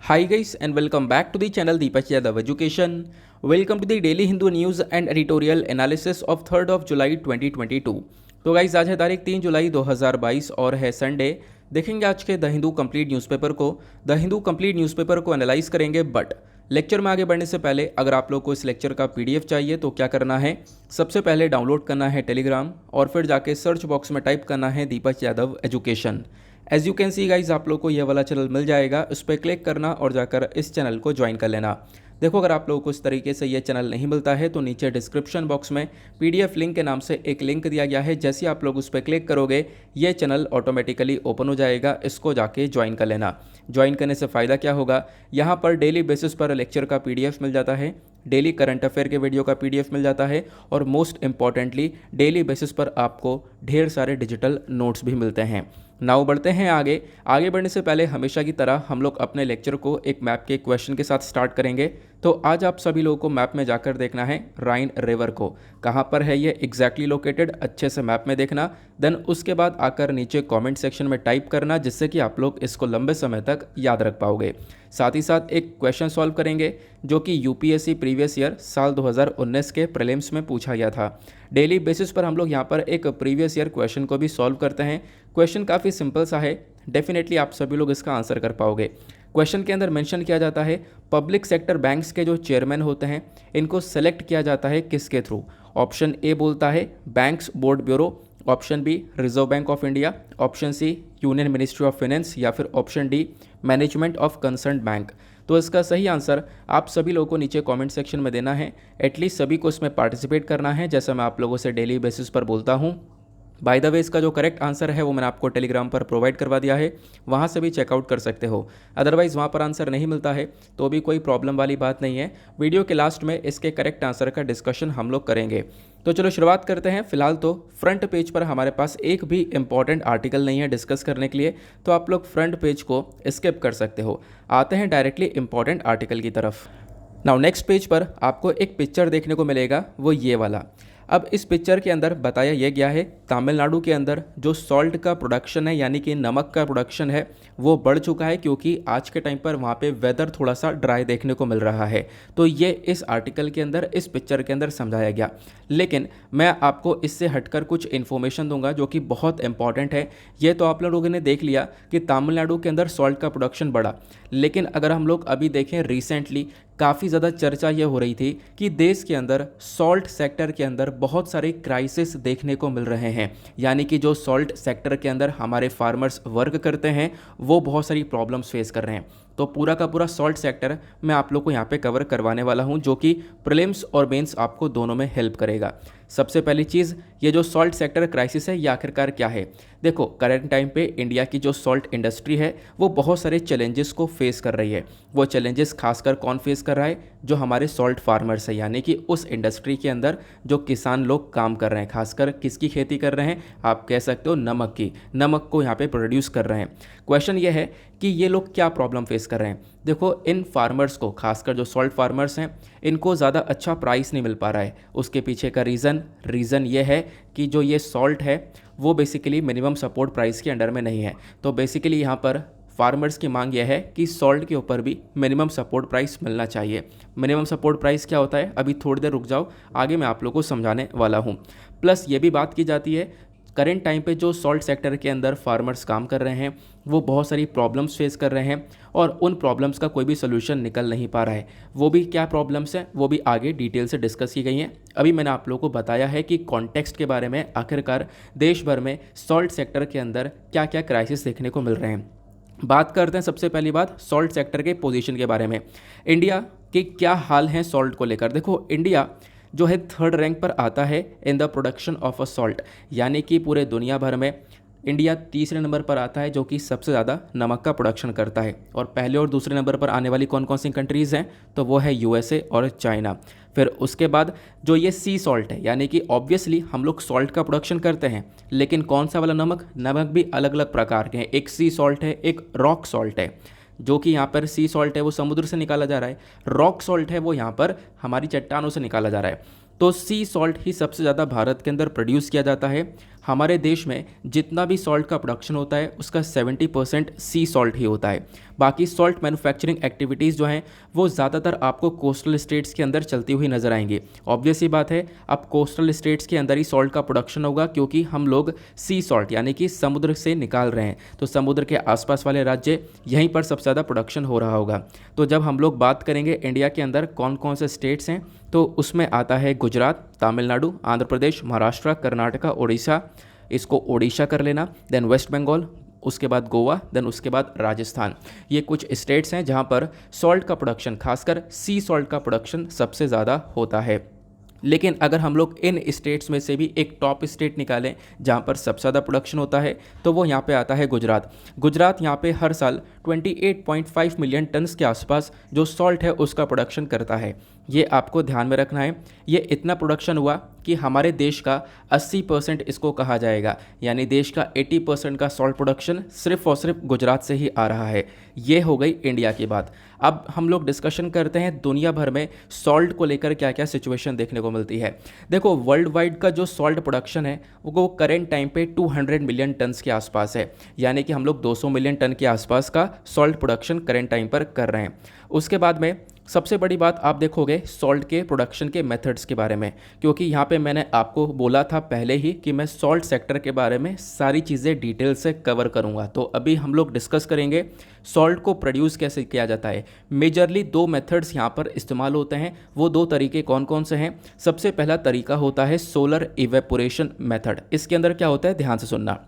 Hi guys and welcome back to the channel Deepak Yadav Education. Welcome to the Daily Hindu News and Editorial Analysis of 3rd of July 2022. तो guys आज है तारीख 3 जुलाई 2022 और है Sunday. देखेंगे आज के द हिंदू कंप्लीट न्यूज़पेपर को। द हिंदू कंप्लीट न्यूज़पेपर को एनालाइज करेंगे, बट लेक्चर में आगे बढ़ने से पहले अगर आप लोग को इस लेक्चर का पीडीएफ चाहिए तो क्या करना है, सबसे पहले डाउनलोड करना है टेलीग्राम और फिर जाके सर्च बॉक्स में टाइप करना है Deepak Yadav education. As you can see guys आप लोग को यह वाला चैनल मिल जाएगा, उस पर क्लिक करना और जाकर इस चैनल को ज्वाइन कर लेना। देखो अगर आप लोगों को इस तरीके से ये चैनल नहीं मिलता है तो नीचे डिस्क्रिप्शन बॉक्स में पीडीएफ लिंक के नाम से एक लिंक दिया गया है। जैसे आप लोग उस पर क्लिक करोगे ये चैनल ऑटोमेटिकली ओपन हो जाएगा, इसको जाके ज्वाइन कर लेना। ज्वाइन करने से फ़ायदा क्या होगा, यहाँ पर डेली बेसिस पर लेक्चर का पीडीएफ मिल जाता है, डेली करंट अफेयर के वीडियो का पीडीएफ मिल जाता है और मोस्ट इम्पॉर्टेंटली डेली बेसिस पर आपको ढेर सारे डिजिटल नोट्स भी मिलते हैं। नाउ बढ़ते हैं आगे बढ़ने से पहले हमेशा की तरह हम लोग अपने लेक्चर को एक मैप के क्वेश्चन के साथ स्टार्ट करेंगे। तो आज आप सभी लोगों को मैप में जाकर देखना है राइन रिवर को, कहाँ पर है ये एग्जैक्टली लोकेटेड, अच्छे से मैप में देखना। देन उसके बाद आकर नीचे कमेंट सेक्शन में टाइप करना, जिससे कि आप लोग इसको लंबे समय तक याद रख पाओगे। साथ ही साथ एक क्वेश्चन सॉल्व करेंगे जो कि यूपीएससी प्रीवियस ईयर साल 2019 के प्रीलिम्स में पूछा गया था। डेली बेसिस पर हम लोग यहाँ पर एक प्रीवियस ईयर क्वेश्चन को भी सॉल्व करते हैं। क्वेश्चन काफ़ी सिंपल सा है, डेफिनेटली आप सभी लोग इसका आंसर कर पाओगे। क्वेश्चन के अंदर मेंशन किया जाता है पब्लिक सेक्टर बैंक्स के जो चेयरमैन होते हैं इनको सेलेक्ट किया जाता है किसके थ्रू। ऑप्शन ए बोलता है Banks Board Bureau, option B Reserve Bank of India, option C Union Ministry of Finance या फिर option D management of concern bank. तो इसका सही आंसर आप सभी लोगों को नीचे कमेंट सेक्शन में देना है। एटलीस्ट सभी को इसमें पार्टिसिपेट करना है, जैसा मैं आप लोगों से डेली बेसिस पर बोलता हूँ। बाय द वे इसका जो करेक्ट आंसर है वो मैंने आपको टेलीग्राम पर प्रोवाइड करवा दिया है, वहाँ से भी चेकआउट कर सकते हो। अदरवाइज़ वहाँ पर आंसर नहीं मिलता है तो भी कोई प्रॉब्लम वाली बात नहीं है। वीडियो के लास्ट में इसके करेक्ट आंसर का डिस्कशन हम लोग करेंगे। तो चलो शुरुआत करते हैं। फिलहाल तो फ्रंट पेज पर हमारे पास एक भी इंपॉर्टेंट आर्टिकल नहीं है डिस्कस करने के लिए, तो आप लोग फ्रंट पेज को स्किप कर सकते हो। आते हैं डायरेक्टली इंपॉर्टेंट आर्टिकल की तरफ। नाउ नेक्स्ट पेज पर आपको एक पिक्चर देखने को मिलेगा, वो ये वाला। अब इस पिक्चर के अंदर बताया यह गया है तमिलनाडु के अंदर जो सॉल्ट का प्रोडक्शन है यानी कि नमक का प्रोडक्शन है वो बढ़ चुका है, क्योंकि आज के टाइम पर वहाँ पे वेदर थोड़ा सा ड्राई देखने को मिल रहा है। तो ये इस आर्टिकल के अंदर इस पिक्चर के अंदर समझाया गया, लेकिन मैं आपको इससे हटकर कुछ इन्फॉर्मेशन दूंगा जो कि बहुत इंपॉर्टेंट है। ये तो आप लोगों ने देख लिया कि तमिलनाडु के अंदर सॉल्ट का प्रोडक्शन बढ़ा, लेकिन अगर हम लोग अभी देखें रिसेंटली काफ़ी ज़्यादा चर्चा ये हो रही थी कि देश के अंदर सॉल्ट सेक्टर के अंदर बहुत सारे क्राइसिस देखने को मिल रहे हैं। यानी कि जो सॉल्ट सेक्टर के अंदर हमारे फार्मर्स वर्क करते हैं वो बहुत सारी प्रॉब्लम्स फेस कर रहे हैं। तो पूरा का पूरा सॉल्ट सेक्टर मैं आप लोग को यहाँ पे कवर करवाने वाला हूँ, जो कि प्रीलिम्स और मेंस आपको दोनों में हेल्प करेगा। सबसे पहली चीज़, ये जो सॉल्ट सेक्टर क्राइसिस है ये आखिरकार क्या है। देखो करंट टाइम पे इंडिया की जो सॉल्ट इंडस्ट्री है वो बहुत सारे चैलेंजेस को फेस कर रही है। वो चैलेंजेस खासकर कौन फेस कर रहा है, जो हमारे सॉल्ट फार्मर्स है, यानी कि उस इंडस्ट्री के अंदर जो किसान लोग काम कर रहे हैं। खासकर किसकी खेती कर रहे हैं, आप कह सकते हो नमक की, नमक को यहाँ पे प्रोड्यूस कर रहे हैं। क्वेश्चन ये है कि ये लोग क्या प्रॉब्लम फेस कर रहे हैं। देखो इन फार्मर्स को, खासकर जो सॉल्ट फार्मर्स हैं, इनको ज़्यादा अच्छा प्राइस नहीं मिल पा रहा है। उसके पीछे का रीज़न ये है कि जो ये सॉल्ट है वो बेसिकली मिनिमम सपोर्ट प्राइस के अंडर में नहीं है। तो बेसिकली यहाँ पर फार्मर्स की मांग यह है कि सॉल्ट के ऊपर भी मिनिमम सपोर्ट प्राइस मिलना चाहिए। मिनिमम सपोर्ट प्राइस क्या होता है, अभी थोड़ी देर रुक जाओ, आगे मैं आप लोगों को समझाने वाला हूँ। प्लस ये भी बात की जाती है करेंट टाइम पे जो सॉल्ट सेक्टर के अंदर फार्मर्स काम कर रहे हैं वो बहुत सारी प्रॉब्लम्स फेस कर रहे हैं और उन प्रॉब्लम्स का कोई भी सोल्यूशन निकल नहीं पा रहा है। वो भी क्या प्रॉब्लम्स हैं वो भी आगे डिटेल से डिस्कस की गई हैं। अभी मैंने आप लोगों को बताया है कि कॉन्टेक्स्ट के बारे में, आखिरकार देश भर में सॉल्ट सेक्टर के अंदर क्या क्या क्राइसिस देखने को मिल रहे हैं। बात करते हैं सबसे पहली बात सॉल्ट सेक्टर के पोजीशन के बारे में। इंडिया के क्या हाल हैं सॉल्ट को लेकर। देखो इंडिया जो है 3rd रैंक पर आता है in the production of a salt, यानी कि पूरे दुनिया भर में इंडिया तीसरे नंबर पर आता है जो कि सबसे ज़्यादा नमक का प्रोडक्शन करता है। और पहले और दूसरे नंबर पर आने वाली कौन कौन सी कंट्रीज़ हैं, तो वो है यूएसए और चाइना। फिर उसके बाद जो ये सी सॉल्ट है, यानी कि ऑब्वियसली हम लोग सॉल्ट का प्रोडक्शन करते हैं, लेकिन कौन सा वाला नमक भी अलग अलग प्रकार के हैं। एक सी सॉल्ट है, एक रॉक सॉल्ट है। जो कि यहाँ पर सी सॉल्ट है वो समुद्र से निकाला जा रहा है, रॉक सॉल्ट है वो यहाँ पर हमारी चट्टानों से निकाला जा रहा है। तो सी सॉल्ट ही सबसे ज़्यादा भारत के अंदर प्रोड्यूस किया जाता है। हमारे देश में जितना भी सॉल्ट का प्रोडक्शन होता है उसका 70% सी सॉल्ट ही होता है। बाकी सॉल्ट मैन्युफैक्चरिंग एक्टिविटीज़ जो हैं वो ज़्यादातर आपको कोस्टल स्टेट्स के अंदर चलती हुई नजर आएंगी। ऑब्वियस ही बात है, अब कोस्टल स्टेट्स के अंदर ही सॉल्ट का प्रोडक्शन होगा क्योंकि हम लोग सी सॉल्ट यानी कि समुद्र से निकाल रहे हैं, तो समुद्र के आसपास वाले राज्य यहीं पर सबसे ज़्यादा प्रोडक्शन हो रहा होगा। तो जब हम लोग बात करेंगे इंडिया के अंदर कौन कौन से स्टेट्स हैं, तो उसमें आता है गुजरात, तमिलनाडु, आंध्र प्रदेश, महाराष्ट्र, कर्नाटका, उड़ीसा, इसको ओडिशा कर लेना, देन वेस्ट बंगाल, उसके बाद गोवा, देन उसके बाद राजस्थान। ये कुछ स्टेट्स हैं जहाँ पर सॉल्ट का प्रोडक्शन, खासकर सी सॉल्ट का प्रोडक्शन सबसे ज़्यादा होता है। लेकिन अगर हम लोग इन स्टेट्स में से भी एक टॉप स्टेट निकालें जहाँ पर सबसे ज़्यादा प्रोडक्शन होता है, तो वो यहाँ पे आता है गुजरात। गुजरात यहाँ पे हर साल 28.5 मिलियन टन्स के आसपास जो सॉल्ट है उसका प्रोडक्शन करता है। ये आपको ध्यान में रखना है। ये इतना प्रोडक्शन हुआ कि हमारे देश का 80% इसको कहा जाएगा, यानी देश का 80% का सॉल्ट प्रोडक्शन सिर्फ और सिर्फ गुजरात से ही आ रहा है। ये हो गई इंडिया की बात। अब हम लोग डिस्कशन करते हैं दुनिया भर में सॉल्ट को लेकर क्या क्या सिचुएशन देखने को मिलती है। देखो, वर्ल्ड वाइड का जो सॉल्ट प्रोडक्शन है वो करेंट टाइम पे 200 मिलियन टन्स के आसपास है, यानी कि हम लोग 200 मिलियन टन के आसपास का सॉल्ट प्रोडक्शन करेंट टाइम पर कर रहे हैं। उसके बाद में सबसे बड़ी बात आप देखोगे सॉल्ट के प्रोडक्शन के मेथड्स के बारे में, क्योंकि यहाँ पे मैंने आपको बोला था पहले ही कि मैं सॉल्ट सेक्टर के बारे में सारी चीज़ें डिटेल से कवर करूँगा। तो अभी हम लोग डिस्कस करेंगे सॉल्ट को प्रोड्यूस कैसे किया जाता है। मेजरली दो मेथड्स यहाँ पर इस्तेमाल होते हैं। वो दो तरीके कौन कौन से हैं? सबसे पहला तरीका होता है सोलर इवेपोरेशन मेथड। इसके अंदर क्या होता है, ध्यान से सुनना।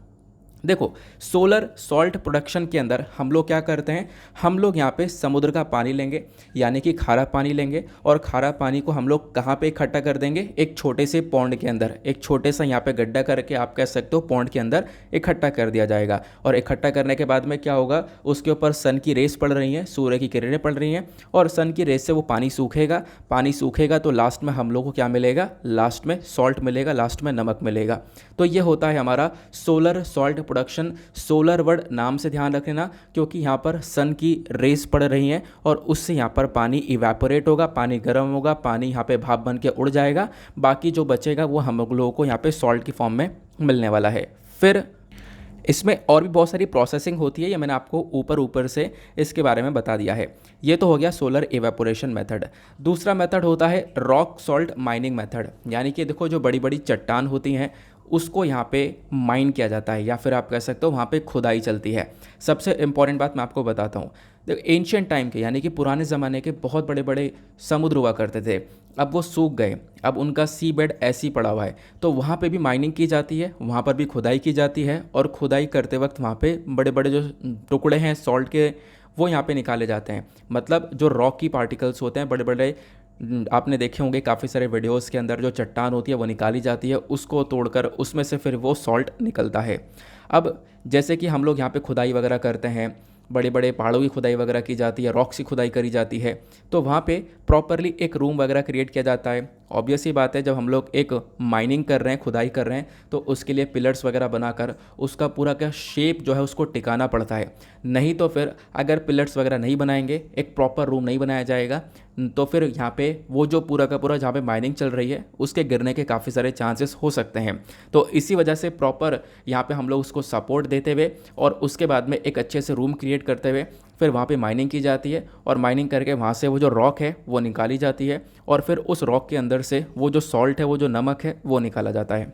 देखो, सोलर सॉल्ट प्रोडक्शन के अंदर हम लोग क्या करते हैं, हम लोग यहाँ पे समुद्र का पानी लेंगे, यानी कि खारा पानी लेंगे, और खारा पानी को हम लोग कहाँ पे इकट्ठा कर देंगे, एक छोटे से पॉन्ड के अंदर, एक छोटे सा यहाँ पे गड्ढा करके आप कह सकते हो पॉन्ड के अंदर इकट्ठा कर दिया जाएगा। और इकट्ठा करने के बाद में क्या होगा, उसके ऊपर सन की रेस पड़ रही हैं, सूर्य की किरणें पड़ रही हैं, और सन की रेस से वो पानी सूखेगा। पानी सूखेगा तो लास्ट में हम लोग को क्या मिलेगा, लास्ट में सॉल्ट मिलेगा, लास्ट में नमक मिलेगा। तो ये होता है हमारा solar salt production. Solar word नाम से ध्यान रखना, क्योंकि यहाँ पर सन की रेस पड़ रही हैं और उससे यहाँ पर पानी इवेपोरेट होगा, पानी गर्म होगा, पानी यहाँ पे भाप बन के उड़ जाएगा। बाकी जो बचेगा वो हम लोगों को यहाँ पे सॉल्ट की फॉर्म में मिलने वाला है। फिर इसमें और भी बहुत सारी प्रोसेसिंग होती है, ये मैंने आपको ऊपर ऊपर से इसके बारे में बता दिया है। ये तो हो गया सोलर इवेपोरेशन मेथड। दूसरा मेथड होता है रॉक सॉल्ट माइनिंग मेथड, यानी कि देखो जो बड़ी बड़ी चट्टान होती हैं उसको यहाँ पे माइन किया जाता है, या फिर आप कह सकते हो वहाँ पे खुदाई चलती है। सबसे इम्पॉर्टेंट बात मैं आपको बताता हूँ। देखो, एंशियंट टाइम के यानी कि पुराने ज़माने के बहुत बड़े बड़े समुद्र हुआ करते थे, अब वो सूख गए, अब उनका सी बेड ऐसे ही पड़ा हुआ है, तो वहाँ पे भी माइनिंग की जाती है, वहाँ पर भी खुदाई की जाती है, और खुदाई करते वक्त वहाँ पे बड़े बड़े जो टुकड़े हैं सॉल्ट के वो यहाँ पे निकाले जाते हैं। मतलब जो रॉक की पार्टिकल्स होते हैं बड़े बड़े, आपने देखे होंगे काफ़ी सारे वीडियोस के अंदर, जो चट्टान होती है वो निकाली जाती है, उसको तोड़कर उसमें से फिर वो सॉल्ट निकलता है। अब जैसे कि हम लोग यहाँ पे खुदाई वगैरह करते हैं, बड़े बड़े पहाड़ों की खुदाई वगैरह की जाती है, रॉक्स की खुदाई करी जाती है, तो वहाँ पे प्रॉपरली एक रूम वगैरह क्रिएट किया जाता है। ऑब्वियस ही बात है, जब हम लोग एक माइनिंग कर रहे हैं, खुदाई कर रहे हैं, तो उसके लिए पिलर्स वगैरह बनाकर उसका पूरा का शेप जो है उसको टिकाना पड़ता है। नहीं तो फिर अगर पिलर्स वगैरह नहीं बनाएंगे, एक प्रॉपर रूम नहीं बनाया जाएगा, तो फिर यहाँ पे वो जो पूरा का पूरा जहाँ पे माइनिंग चल रही है उसके गिरने के काफ़ी सारे चांसेस हो सकते हैं। तो इसी वजह से प्रॉपर यहाँ पे हम लोग उसको सपोर्ट देते हुए और उसके बाद में एक अच्छे से रूम क्रिएट करते हुए फिर वहाँ पे माइनिंग की जाती है, और माइनिंग करके वहाँ से वो जो रॉक है वो निकाली जाती है, और फिर उस रॉक के अंदर से वो जो सॉल्ट है, वो जो नमक है, वो निकाला जाता है।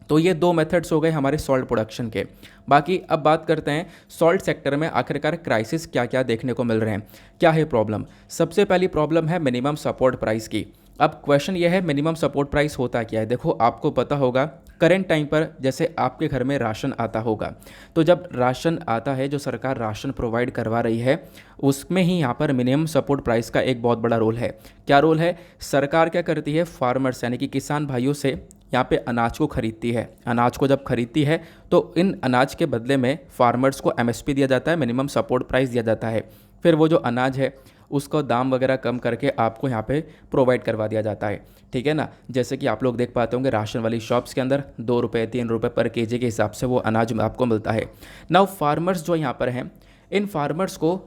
तो ये दो मेथड्स हो गए हमारे सॉल्ट प्रोडक्शन के। बाकी अब बात करते हैं सॉल्ट सेक्टर में आखिरकार क्राइसिस क्या क्या देखने को मिल रहे हैं, क्या है प्रॉब्लम। सबसे पहली प्रॉब्लम है मिनिमम सपोर्ट प्राइस की। अब क्वेश्चन ये है मिनिमम सपोर्ट प्राइस होता क्या है। देखो, आपको पता होगा करेंट टाइम पर जैसे आपके घर में राशन आता होगा, तो जब राशन आता है, जो सरकार राशन प्रोवाइड करवा रही है, उसमें ही यहाँ पर मिनिमम सपोर्ट प्राइस का एक बहुत बड़ा रोल है। क्या रोल है? सरकार क्या करती है, फार्मर्स यानी कि किसान भाइयों से यहाँ पे अनाज को खरीदती है। अनाज को जब खरीदती है तो इन अनाज के बदले में फार्मर्स को एमएसपी दिया जाता है, मिनिमम सपोर्ट प्राइस दिया जाता है। फिर वो जो अनाज है उसका दाम वगैरह कम करके आपको यहाँ पे प्रोवाइड करवा दिया जाता है, ठीक है ना। जैसे कि आप लोग देख पाते होंगे राशन वाली शॉप्स के अंदर 2 रुपये 3 रुपये पर केजी के हिसाब से वो अनाज आपको मिलता है। नाउ फार्मर्स जो यहाँ पर हैं, इन फार्मर्स को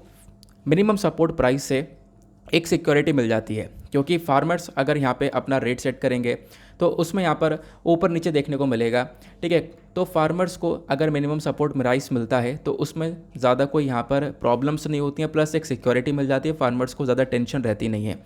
मिनिमम सपोर्ट प्राइस से एक सिक्योरिटी मिल जाती है, क्योंकि फार्मर्स अगर यहाँ पे अपना रेट सेट करेंगे तो उसमें यहाँ पर ऊपर नीचे देखने को मिलेगा, ठीक है। तो फार्मर्स को अगर मिनिमम सपोर्ट राइस मिलता है तो उसमें ज़्यादा कोई यहाँ पर प्रॉब्लम्स नहीं होती हैं, प्लस एक सिक्योरिटी मिल जाती है, फार्मर्स को ज़्यादा टेंशन रहती नहीं है।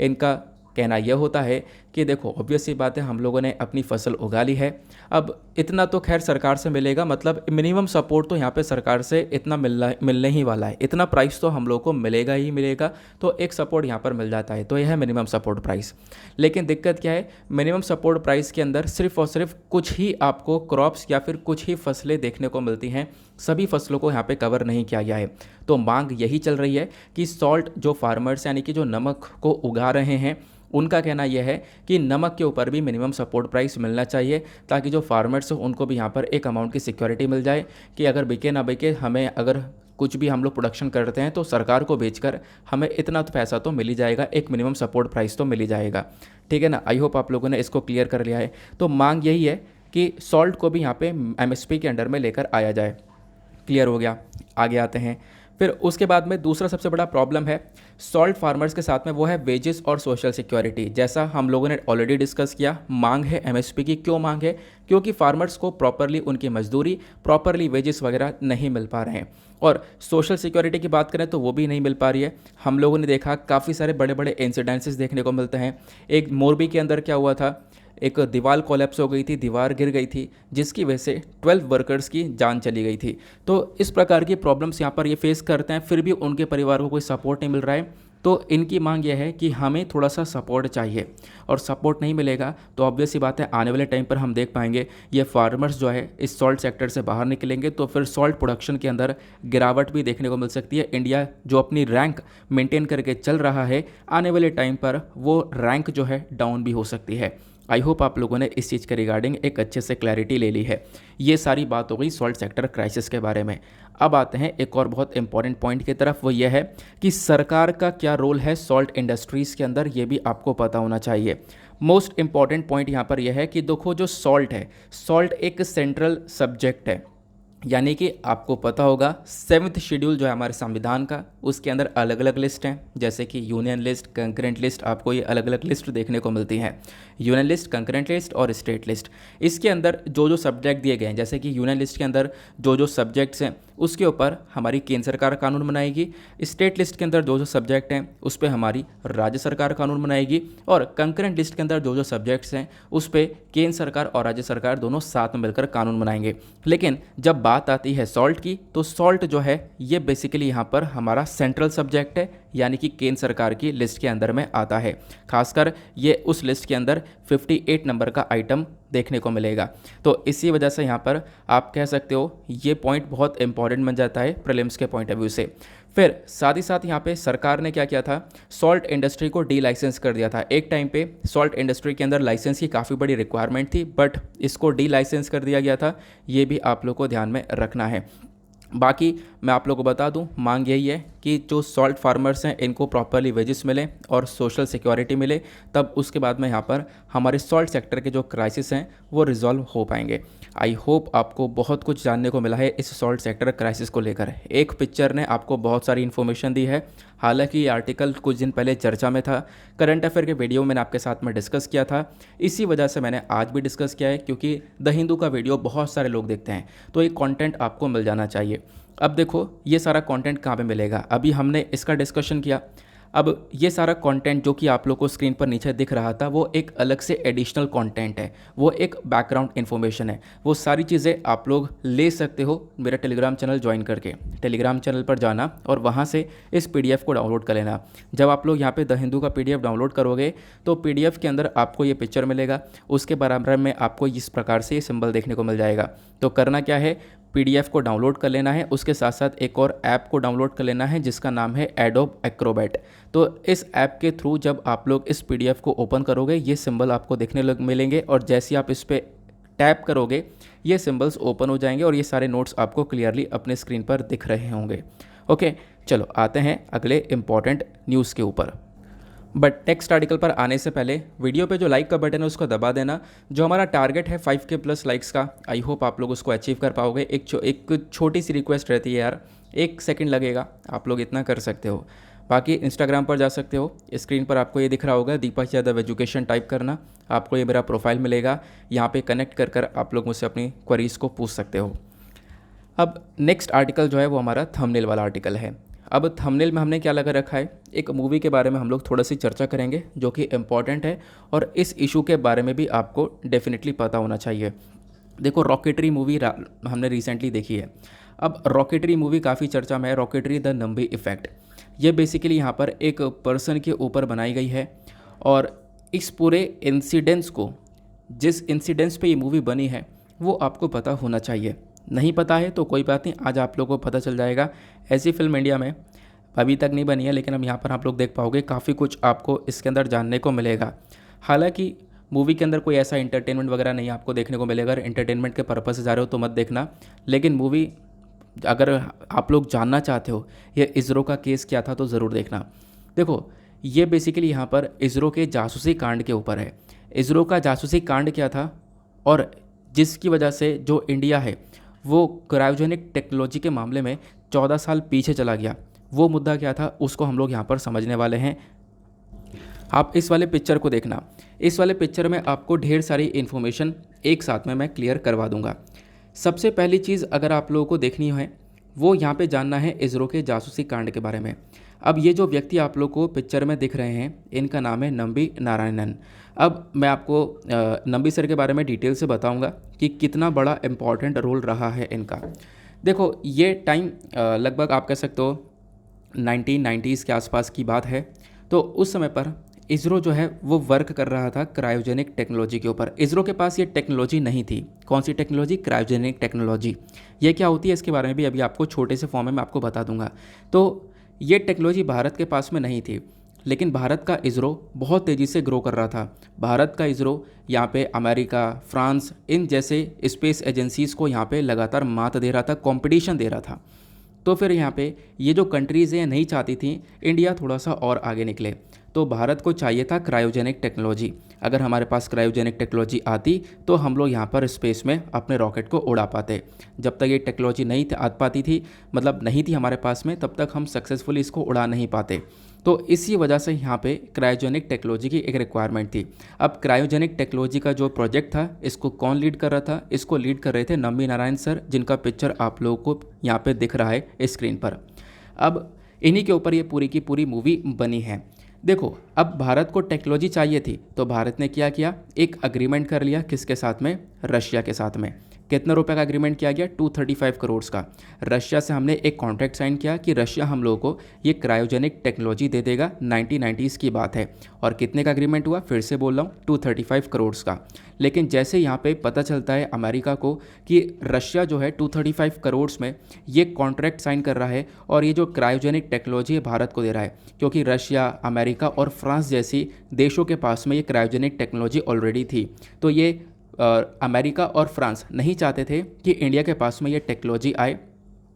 इनका कहना यह होता है कि देखो ऑब्वियस सी बात है, हम लोगों ने अपनी फसल उगा ली है, अब इतना तो खैर सरकार से मिलेगा, मतलब मिनिमम सपोर्ट तो यहाँ पे सरकार से इतना मिलने ही वाला है, इतना प्राइस तो हम लोग को मिलेगा ही मिलेगा, तो एक सपोर्ट यहाँ पर मिल जाता है, तो यह है मिनिमम सपोर्ट प्राइस। लेकिन दिक्कत क्या है, मिनिमम सपोर्ट प्राइस के अंदर सिर्फ और सिर्फ कुछ ही आपको क्रॉप्स या फिर कुछ ही फसलें देखने को मिलती हैं, सभी फसलों को यहाँ पे कवर नहीं किया गया है। तो मांग यही चल रही है कि सॉल्ट जो फार्मर्स यानी कि जो नमक को उगा रहे हैं, उनका कहना यह है कि नमक के ऊपर भी मिनिमम सपोर्ट प्राइस मिलना चाहिए, ताकि जो फार्मर्स हो उनको भी यहाँ पर एक अमाउंट की सिक्योरिटी मिल जाए कि अगर बिके ना बिके, हमें अगर कुछ भी हम लोग प्रोडक्शन करते हैं तो सरकार को बेचकर हमें इतना तो पैसा तो मिल ही जाएगा, एक मिनिमम सपोर्ट प्राइस तो मिल ही जाएगा। ठीक है ना, आई होप आप लोगों ने इसको क्लियर कर लिया है। तो मांग यही है कि सॉल्ट को भी यहाँ पे एमएसपी के अंडर में लेकर आया जाए। क्लियर हो गया, आगे आते हैं। फिर उसके बाद में दूसरा सबसे बड़ा प्रॉब्लम है सॉल्ट फार्मर्स के साथ में, वो है वेजेस और सोशल सिक्योरिटी। जैसा हम लोगों ने ऑलरेडी डिस्कस किया, मांग है एमएसपी की। क्यों मांग है? क्योंकि फार्मर्स को प्रॉपरली उनकी मजदूरी, प्रॉपरली वेजेस वगैरह नहीं मिल पा रहे हैं। और सोशल सिक्योरिटी की बात करें तो वो भी नहीं मिल पा रही है। हम लोगों ने देखा काफ़ी सारे बड़े बड़े इंसिडेंसेस देखने को मिलते हैं। एक मोरबी के अंदर क्या हुआ था, एक दीवार कोलैप्स हो गई थी, दीवार गिर गई थी, जिसकी वजह से 12 वर्कर्स की जान चली गई थी। तो इस प्रकार की प्रॉब्लम्स यहाँ पर ये फेस करते हैं, फिर भी उनके परिवार को कोई सपोर्ट नहीं मिल रहा है। तो इनकी मांग यह है कि हमें थोड़ा सा सपोर्ट चाहिए, और सपोर्ट नहीं मिलेगा तो ऑब्वियस सी बात है आने वाले टाइम पर हम देख पाएंगे ये फार्मर्स जो है इस सॉल्ट सेक्टर से बाहर निकलेंगे, तो फिर सॉल्ट प्रोडक्शन के अंदर गिरावट भी देखने को मिल सकती है। इंडिया जो अपनी रैंक मेंटेन करके चल रहा है, आने वाले टाइम पर वो रैंक जो है डाउन भी हो सकती है। आई होप आप लोगों ने इस चीज़ के रिगार्डिंग एक अच्छे से क्लैरिटी ले ली है। ये सारी बात हो गई सॉल्ट सेक्टर क्राइसिस के बारे में। अब आते हैं एक और बहुत इंपॉर्टेंट पॉइंट की तरफ, वो ये है कि सरकार का क्या रोल है सॉल्ट इंडस्ट्रीज़ के अंदर, ये भी आपको पता होना चाहिए। मोस्ट इंपॉर्टेंट पॉइंट यहाँ पर यह है कि देखो जो सॉल्ट है, सॉल्ट एक सेंट्रल सब्जेक्ट है, यानी कि आपको पता होगा 7th शेड्यूल जो है हमारे संविधान का, उसके अंदर अलग अलग लिस्ट हैं, जैसे कि यूनियन लिस्ट, कंकरेंट लिस्ट, आपको ये अलग अलग लिस्ट देखने को मिलती हैं। यूनियन लिस्ट, कंकरेंट लिस्ट और स्टेट लिस्ट। इसके अंदर जो जो सब्जेक्ट दिए गए हैं, जैसे कि यूनियन लिस्ट के अंदर जो जो सब्जेक्ट्स हैं उसके ऊपर हमारी केंद्र सरकार कानून बनाएगी। स्टेट लिस्ट के अंदर जो जो सब्जेक्ट हैं उस पर हमारी राज्य सरकार कानून बनाएगी, और कंकरेंट लिस्ट के अंदर जो जो सब्जेक्ट्स हैं उस पर केंद्र सरकार और राज्य सरकार दोनों साथ में मिलकर कानून बनाएंगे। लेकिन जब बात आती है सॉल्ट की, तो सॉल्ट जो है ये बेसिकली यहाँ पर हमारा सेंट्रल सब्जेक्ट है, यानी कि केंद्र सरकार की लिस्ट के अंदर में आता है। खासकर ये उस लिस्ट के अंदर 58 नंबर का आइटम देखने को मिलेगा। तो इसी वजह से यहाँ पर आप कह सकते हो ये पॉइंट बहुत इंपॉर्टेंट बन जाता है प्रीलिम्स के पॉइंट ऑफ व्यू से। फिर साथ ही साथ यहाँ पे सरकार ने क्या किया था, सॉल्ट इंडस्ट्री को डी लाइसेंस कर दिया था। एक टाइम पे सॉल्ट इंडस्ट्री के अंदर लाइसेंस की काफ़ी बड़ी रिक्वायरमेंट थी, बट इसको डी लाइसेंस कर दिया गया था। ये भी आप लोग को ध्यान में रखना है। बाकी मैं आप लोगों को बता दूं, मांग यही है कि जो सॉल्ट फार्मर्स हैं इनको प्रॉपरली वेजेस मिले और सोशल सिक्योरिटी मिले, तब उसके बाद में यहाँ पर हमारे सॉल्ट सेक्टर के जो क्राइसिस हैं वो रिजॉल्व हो पाएंगे। आई होप आपको बहुत कुछ जानने को मिला है इस सॉल्ट सेक्टर क्राइसिस को लेकर। एक पिक्चर ने आपको बहुत सारी इन्फॉर्मेशन दी है। हालांकि ये आर्टिकल कुछ दिन पहले चर्चा में था, करंट अफेयर के वीडियो मैंने आपके साथ में डिस्कस किया था, इसी वजह से मैंने आज भी डिस्कस किया है, क्योंकि द हिंदू का वीडियो बहुत सारे लोग देखते हैं, तो ये कंटेंट आपको मिल जाना चाहिए। अब देखो ये सारा कंटेंट कहाँ पे मिलेगा, अभी हमने इसका डिस्कशन किया। अब ये सारा कंटेंट जो कि आप लोग को स्क्रीन पर नीचे दिख रहा था, वो एक अलग से एडिशनल कंटेंट है, वो एक बैकग्राउंड इन्फॉर्मेशन है। वो सारी चीज़ें आप लोग ले सकते हो मेरा टेलीग्राम चैनल ज्वाइन करके। टेलीग्राम चैनल पर जाना और वहाँ से इस PDF को डाउनलोड कर लेना। जब आप लोग यहाँ पे द हिंदू का PDF डाउनलोड करोगे तो PDF के अंदर आपको ये पिक्चर मिलेगा, उसके बराबर में आपको इस प्रकार से ये सिंबल देखने को मिल जाएगा। तो करना क्या है, PDF को डाउनलोड कर लेना है, उसके साथ साथ एक और ऐप को डाउनलोड कर लेना है जिसका नाम है एडोब एक्रोबैट। तो इस ऐप के थ्रू जब आप लोग इस PDF को ओपन करोगे, ये सिंबल आपको देखने मिलेंगे, और जैसे आप इस पर टैप करोगे ये सिंबल्स ओपन हो जाएंगे और ये सारे नोट्स आपको क्लियरली अपने स्क्रीन पर दिख रहे होंगे। ओके, चलो आते हैं अगले इंपॉर्टेंट न्यूज़ के ऊपर। बट टेक्स्ट आर्टिकल पर आने से पहले वीडियो पे जो लाइक का बटन है उसको दबा देना। जो हमारा टारगेट है 5K प्लस लाइक्स का, आई होप आप लोग उसको अचीव कर पाओगे। एक छोटी सी रिक्वेस्ट रहती है यार, 1 सेकंड लगेगा, आप लोग इतना कर सकते हो। बाकी इंस्टाग्राम पर जा सकते हो, स्क्रीन पर आपको ये दिख रहा होगा दीपक यादव एजुकेशन, टाइप करना, आपको ये मेरा प्रोफाइल मिलेगा। यहाँ पे कनेक्ट कर कर आप लोग मुझसे अपनी क्वेरीज़ को पूछ सकते हो। अब नेक्स्ट आर्टिकल जो है वो हमारा थंबनेल वाला आर्टिकल है। अब थंबनेल में हमने क्या लगा रखा है, एक मूवी के बारे में हम लोग थोड़ा सी चर्चा करेंगे जो कि इम्पॉर्टेंट है और इस इशू के बारे में भी आपको डेफिनेटली पता होना चाहिए। देखो, रॉकेटरी मूवी हमने रिसेंटली देखी है। अब रॉकेटरी मूवी काफ़ी चर्चा में है, रॉकेटरी द नंबी इफ़ेक्ट। ये बेसिकली यहाँ पर एक पर्सन के ऊपर बनाई गई है और इस पूरे इंसिडेंट्स को, जिस इंसिडेंट्स पे ये मूवी बनी है वो आपको पता होना चाहिए। नहीं पता है तो कोई बात नहीं, आज आप लोगों को पता चल जाएगा। ऐसी फिल्म इंडिया में अभी तक नहीं बनी है, लेकिन अब यहाँ पर आप लोग देख पाओगे, काफ़ी कुछ आपको इसके अंदर जानने को मिलेगा। हालांकि मूवी के अंदर कोई ऐसा इंटरटेनमेंट वगैरह नहीं आपको देखने को मिलेगा। अगर इंटरटेनमेंट के पर्पज़ से जा रहे हो तो मत देखना, लेकिन मूवी अगर आप लोग जानना चाहते हो ये इसरो का केस क्या था तो ज़रूर देखना। देखो, ये बेसिकली यहाँ पर इसरो के जासूसी कांड के ऊपर है। इसरो का जासूसी कांड क्या था और जिसकी वजह से जो इंडिया है वो क्रायोजेनिक टेक्नोलॉजी के मामले में 14 साल पीछे चला गया, वो मुद्दा क्या था उसको हम लोग यहाँ पर समझने वाले हैं। आप इस वाले पिक्चर को देखना, इस वाले पिक्चर में आपको ढेर सारी इन्फॉर्मेशन एक साथ में मैं क्लियर करवा दूंगा। सबसे पहली चीज़ अगर आप लोगों को देखनी है वो यहाँ पे जानना है इसरो के जासूसी कांड के बारे में। अब ये जो व्यक्ति आप लोग को पिक्चर में दिख रहे हैं इनका नाम है नंबी नारायणन। अब मैं आपको नंबी सर के बारे में डिटेल से बताऊंगा कि कितना बड़ा इम्पॉर्टेंट रोल रहा है इनका। देखो, ये टाइम लगभग आप कह सकते हो 1990s के आसपास की बात है। तो उस समय पर इसरो जो है वो वर्क कर रहा था क्रायोजेनिक टेक्नोलॉजी के ऊपर। इसरो के पास ये टेक्नोलॉजी नहीं थी। कौन सी टेक्नोलॉजी? Cryogenic technology. ये क्या होती है इसके बारे में भी अभी आपको छोटे से फॉर्म में मैं आपको बता दूंगा। तो ये टेक्नोलॉजी भारत के पास में नहीं थी, लेकिन भारत का इसरो बहुत तेज़ी से ग्रो कर रहा था। भारत का इसरो यहाँ पे अमेरिका, फ्रांस, इन जैसे स्पेस एजेंसीज़ को यहाँ पे लगातार मात दे रहा था, कंपटीशन दे रहा था। तो फिर यहाँ पे ये जो कंट्रीज़ हैं नहीं चाहती थी इंडिया थोड़ा सा और आगे निकले। तो भारत को चाहिए था क्रायोजेनिक टेक्नोलॉजी। अगर हमारे पास क्रायोजेनिक टेक्नोलॉजी आती तो हम लोग यहाँ पर स्पेस में अपने रॉकेट को उड़ा पाते। जब तक ये टेक्नोलॉजी नहीं आ पाती थी, मतलब नहीं थी हमारे पास में, तब तक हम सक्सेसफुली इसको उड़ा नहीं पाते। तो इसी वजह से यहाँ पे क्रायोजेनिक टेक्नोलॉजी की एक रिक्वायरमेंट थी। अब क्रायोजेनिक टेक्नोलॉजी का जो प्रोजेक्ट था इसको कौन लीड कर रहा था? इसको लीड कर रहे थे नंबी नारायण सर, जिनका पिक्चर आप लोगों को यहाँ पे दिख रहा है स्क्रीन पर। अब इन्हीं के ऊपर ये पूरी की पूरी मूवी बनी है। देखो, अब भारत को टेक्नोलॉजी चाहिए थी तो भारत ने क्या किया, एक अग्रीमेंट कर लिया। किसके साथ में? रशिया के साथ में। कितने रुपए का एग्रीमेंट किया गया? 235 करोड़ का। रशिया से हमने एक कॉन्ट्रैक्ट साइन किया कि रशिया हम लोगों को ये क्रायोजेनिक टेक्नोलॉजी दे देगा। 1990s की बात है। और कितने का एग्रीमेंट हुआ? फिर से बोल रहा हूँ, 235 करोड़ का। लेकिन जैसे यहाँ पे पता चलता है अमेरिका को कि रशिया जो है 235 करोड़ में ये कॉन्ट्रैक्ट साइन कर रहा है और ये जो क्रायोजेनिक टेक्नोलॉजी है भारत को दे रहा है, क्योंकि रशिया, अमेरिका और फ्रांस जैसी देशों के पास में ये क्रायोजेनिक टेक्नोलॉजी ऑलरेडी थी। तो ये अमेरिका और फ्रांस नहीं चाहते थे कि इंडिया के पास में ये टेक्नोलॉजी आए,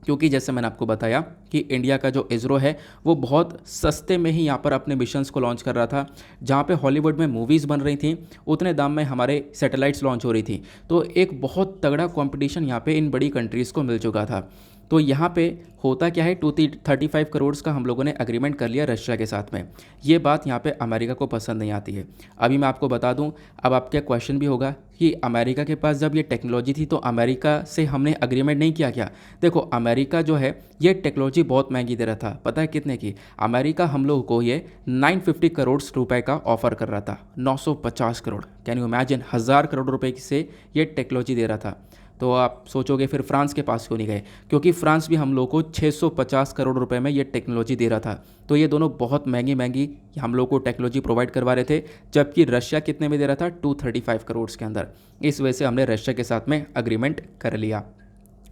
क्योंकि जैसे मैंने आपको बताया कि इंडिया का जो इसरो है वो बहुत सस्ते में ही यहाँ पर अपने मिशंस को लॉन्च कर रहा था। जहाँ पे हॉलीवुड में मूवीज़ बन रही थी उतने दाम में हमारे सैटेलाइट्स लॉन्च हो रही थी। तो एक बहुत तगड़ा कंपटीशन यहाँ पे इन बड़ी कंट्रीज़ को मिल चुका था। तो यहाँ पे होता क्या है, 235 करोड़ का हम लोगों ने एग्रीमेंट कर लिया रशिया के साथ में। ये बात यहाँ पे अमेरिका को पसंद नहीं आती है। अभी मैं आपको बता दूँ, अब आपका क्वेश्चन भी होगा कि अमेरिका के पास जब ये टेक्नोलॉजी थी तो अमेरिका से हमने एग्रीमेंट नहीं किया क्या? देखो, अमेरिका जो है ये टेक्नोलॉजी बहुत महंगी दे रहा था। पता है कितने की? अमेरिका हम लोगों को ये 950 करोड़ रुपए का ऑफर कर रहा था। 950 crore, can you imagine? 1000 crore रुपए से ये टेक्नोलॉजी दे रहा था। तो आप सोचोगे फिर फ्रांस के पास क्यों नहीं गए? क्योंकि फ्रांस भी हम लोग को 650 करोड़ रुपए में ये टेक्नोलॉजी दे रहा था। तो ये दोनों बहुत महंगी महंगी हम लोग को टेक्नोलॉजी प्रोवाइड करवा रहे थे, जबकि रशिया कितने में दे रहा था? 235 करोड़ के अंदर। इस वजह से हमने रशिया के साथ में अग्रीमेंट कर लिया।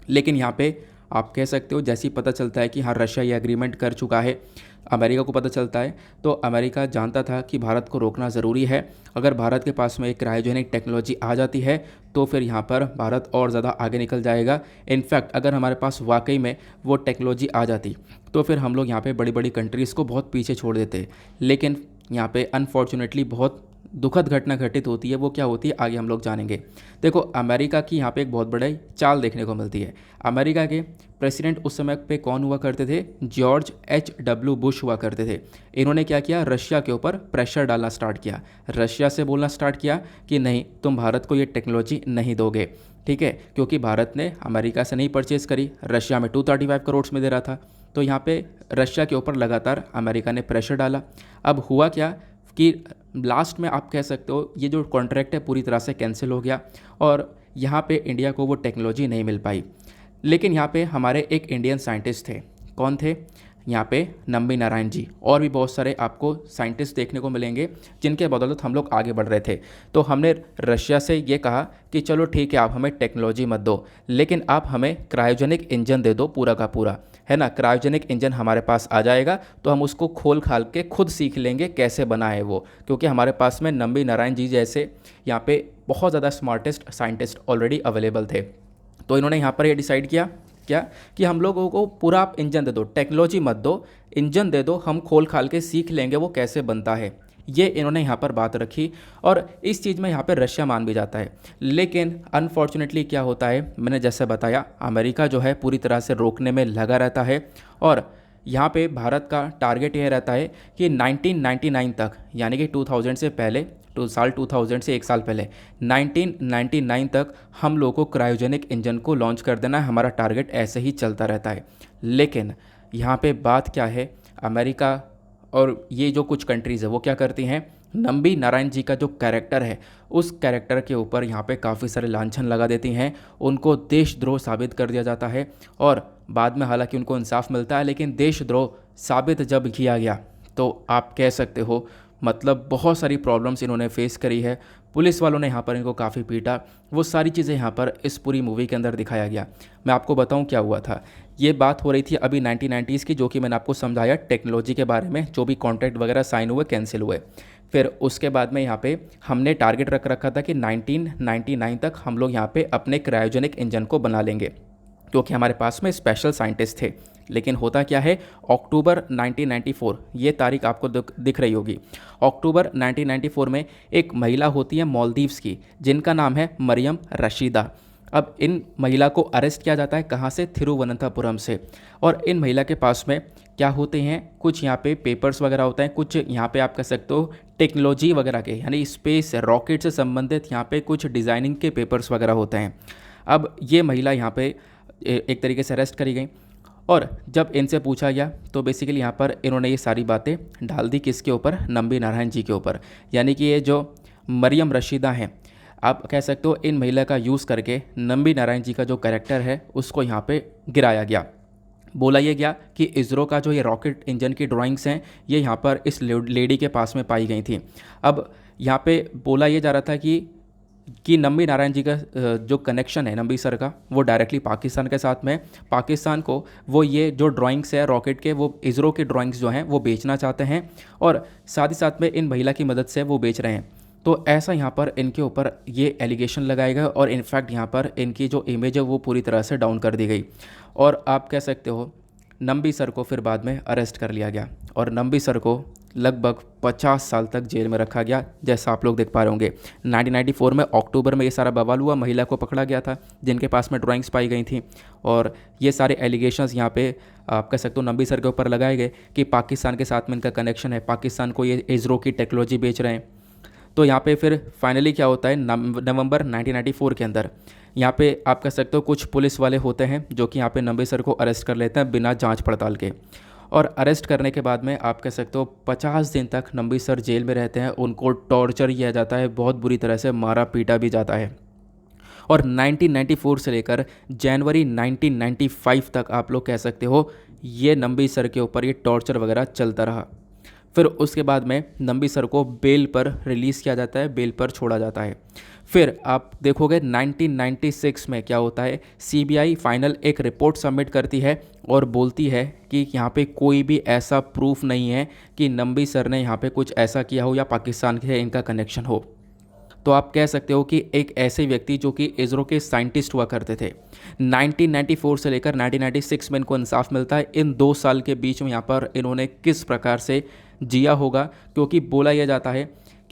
लेकिन यहाँ पे आप कह सकते हो जैसे ही पता चलता है कि हाँ रशिया ये एग्रीमेंट कर चुका है, अमेरिका को पता चलता है, तो अमेरिका जानता था कि भारत को रोकना ज़रूरी है। अगर भारत के पास में एक क्रायोजेनिक टेक्नोलॉजी आ जाती है तो फिर यहाँ पर भारत और ज़्यादा आगे निकल जाएगा। इनफैक्ट अगर हमारे पास वाकई में वो टेक्नोलॉजी आ जाती तो फिर हम लोग यहाँ पे बड़ी बड़ी कंट्रीज़ को बहुत पीछे छोड़ देते। लेकिन यहाँ पे अनफॉर्चुनेटली बहुत दुखद घटना घटित होती है वो क्या होती है आगे हम लोग जानेंगे। देखो अमेरिका की यहाँ पे एक बहुत बड़ी चाल देखने को मिलती है। अमेरिका के प्रेसिडेंट उस समय पे कौन हुआ करते थे? George H.W. बुश हुआ करते थे। इन्होंने क्या किया? रशिया के ऊपर प्रेशर डालना स्टार्ट किया। रशिया से बोलना स्टार्ट किया कि नहीं, तुम भारत को ये टेक्नोलॉजी नहीं दोगे, ठीक है, क्योंकि भारत ने अमेरिका से नहीं परचेज़ करी, रशिया में 235 करोड़ में दे रहा था। तो यहाँ पे रशिया के ऊपर लगातार अमेरिका ने प्रेशर डाला। अब हुआ क्या कि लास्ट में आप कह सकते हो ये जो कॉन्ट्रैक्ट है पूरी तरह से कैंसिल हो गया और यहाँ पे इंडिया को वो टेक्नोलॉजी नहीं मिल पाई। लेकिन यहाँ पे हमारे एक इंडियन साइंटिस्ट थे। कौन थे? यहाँ पे नंबी नारायण जी, और भी बहुत सारे आपको साइंटिस्ट देखने को मिलेंगे जिनके बदौलत हम लोग आगे बढ़ रहे थे। तो हमने रशिया से ये कहा कि चलो ठीक है, आप हमें टेक्नोलॉजी मत दो, लेकिन आप हमें क्रायोजेनिक इंजन दे दो पूरा का पूरा, है ना। क्रायोजेनिक इंजन हमारे पास आ जाएगा तो हम उसको खोल खाल के खुद सीख लेंगे कैसे बना है वो, क्योंकि हमारे पास में नंबी नारायण जी जैसे यहाँ पे बहुत ज़्यादा स्मार्टेस्ट साइंटिस्ट ऑलरेडी अवेलेबल थे। तो इन्होंने यहाँ पर ये डिसाइड किया क्या कि हम लोगों को पूरा आप इंजन दे दो, टेक्नोलॉजी मत दो, इंजन दे दो, हम खोल खाल के सीख लेंगे वो कैसे बनता है। ये इन्होंने यहाँ पर बात रखी और इस चीज़ में यहाँ पर रशिया मान भी जाता है। लेकिन अनफॉर्चुनेटली क्या होता है, मैंने जैसे बताया अमेरिका जो है पूरी तरह से रोकने में लगा रहता है और यहाँ पे भारत का टारगेट यह रहता है कि 1999 तक, यानी कि 2000 से पहले, साल 2000 से एक साल पहले 1999 तक हम लोगों को क्रायोजेनिक इंजन को लॉन्च कर देना है। हमारा टारगेट ऐसे ही चलता रहता है। लेकिन यहाँ पे बात क्या है, अमेरिका और ये जो कुछ कंट्रीज़ है वो क्या करती हैं, नंबी नारायण जी का जो कैरेक्टर है उस कैरेक्टर के ऊपर यहाँ पे काफ़ी सारे लांछन लगा देती हैं, उनको देशद्रोह साबित कर दिया जाता है और बाद में हालांकि उनको इंसाफ मिलता है, लेकिन देशद्रोह साबित जब किया गया तो आप कह सकते हो मतलब बहुत सारी प्रॉब्लम्स इन्होंने फेस करी है। पुलिस वालों ने यहाँ पर इनको काफ़ी पीटा, वो सारी चीज़ें यहाँ पर इस पूरी मूवी के अंदर दिखाया गया। मैं आपको बताऊँ क्या हुआ था। ये बात हो रही थी अभी 1990s की, जो कि मैंने आपको समझाया टेक्नोलॉजी के बारे में, जो भी कॉन्ट्रैक्ट वगैरह साइन हुए कैंसिल हुए। फिर उसके बाद में यहाँ पे हमने टारगेट रख रखा था कि 1999 तक हम लोग यहाँ पे अपने क्रायोजेनिक इंजन को बना लेंगे, क्योंकि हमारे पास में स्पेशल साइंटिस्ट थे। लेकिन होता क्या है, अक्टूबर 1994, ये तारीख आपको दिख रही होगी, अक्टूबर 1994 में एक महिला होती है मालदीव्स की, जिनका नाम है मरियम रशीदा। अब इन महिला को अरेस्ट किया जाता है, कहाँ से? थिरुवनंतपुरम से। और इन महिला के पास में क्या होते हैं, कुछ यहाँ पे पेपर्स वगैरह होते हैं, कुछ यहाँ पे आप कह सकते हो टेक्नोलॉजी वगैरह के, यानी स्पेस रॉकेट से संबंधित यहाँ पे कुछ डिज़ाइनिंग के पेपर्स वगैरह होते हैं। अब ये महिला यहाँ पे एक तरीके से अरेस्ट करी गई और जब इनसे पूछा गया तो बेसिकली यहाँ पर इन्होंने ये सारी बातें डाल दी किसके ऊपर? नंबी नारायण जी के ऊपर। यानी कि ये जो मरियम रशीदा हैं, आप कह सकते हो इन महिला का यूज़ करके नंबी नारायण जी का जो कैरेक्टर है उसको यहाँ पे गिराया गया। बोला ये गया कि इसरो का जो ये रॉकेट इंजन की ड्राइंग्स हैं ये यहाँ पर इस लेडी के पास में पाई गई थी। अब यहाँ पे बोला ये जा रहा था कि नंबी नारायण जी का जो कनेक्शन है नंबी सर का वो डायरेक्टली पाकिस्तान के साथ में, पाकिस्तान को वो ये जो ड्राइंग्स है रॉकेट के, वो इसरो के ड्राइंग्स जो हैं वो बेचना चाहते हैं और साथ ही साथ में इन महिला की मदद से वो बेच रहे हैं। तो ऐसा यहाँ पर इनके ऊपर ये एलिगेशन लगाया गया और इनफैक्ट यहाँ पर इनकी जो इमेज है वो पूरी तरह से डाउन कर दी गई और आप कह सकते हो नंबी सर को फिर बाद में अरेस्ट कर लिया गया और नंबी सर को लगभग 50 साल तक जेल में रखा गया, जैसा आप लोग देख पा रहे होंगे। 1994 में अक्टूबर में ये सारा बवाल हुआ, महिला को पकड़ा गया था जिनके पास में ड्राइंग्स पाई गई थी और ये सारे एलिगेशंस यहाँ पे आप कह सकते हो नंबी सर के ऊपर लगाए गए कि पाकिस्तान के साथ में इनका कनेक्शन है, पाकिस्तान को ये इसरो की टेक्नोलॉजी बेच रहे हैं। तो यहाँ पे फिर फाइनली क्या होता है, नवंबर 1994 के अंदर यहाँ पे आप कह सकते हो कुछ पुलिस वाले होते हैं जो कि यहाँ पे नंबी सर को अरेस्ट कर लेते हैं बिना जांच पड़ताल के और अरेस्ट करने के बाद में आप कह सकते हो 50 दिन तक नंबी सर जेल में रहते हैं। उनको टॉर्चर किया जाता है, बहुत बुरी तरह से मारा पीटा भी जाता है और 1994 से लेकर जनवरी 1995 तक आप लोग कह सकते हो ये नंबी सर के ऊपर ये टॉर्चर वगैरह चलता रहा। फिर उसके बाद में नंबी सर को बेल पर रिलीज़ किया जाता है, बेल पर छोड़ा जाता है। फिर आप देखोगे 1996 में क्या होता है, सीबीआई फाइनल एक रिपोर्ट सबमिट करती है और बोलती है कि यहाँ पे कोई भी ऐसा प्रूफ नहीं है कि नंबी सर ने यहाँ पे कुछ ऐसा किया हो या पाकिस्तान के इनका कनेक्शन हो। तो आप कह सकते हो कि एक ऐसे व्यक्ति जो कि इसरो के साइंटिस्ट हुआ करते थे, 1994 से लेकर 1996 में इनको इंसाफ मिलता है। इन 2 साल के बीच में यहाँ पर इन्होंने किस प्रकार से जिया होगा, क्योंकि बोला यह जाता है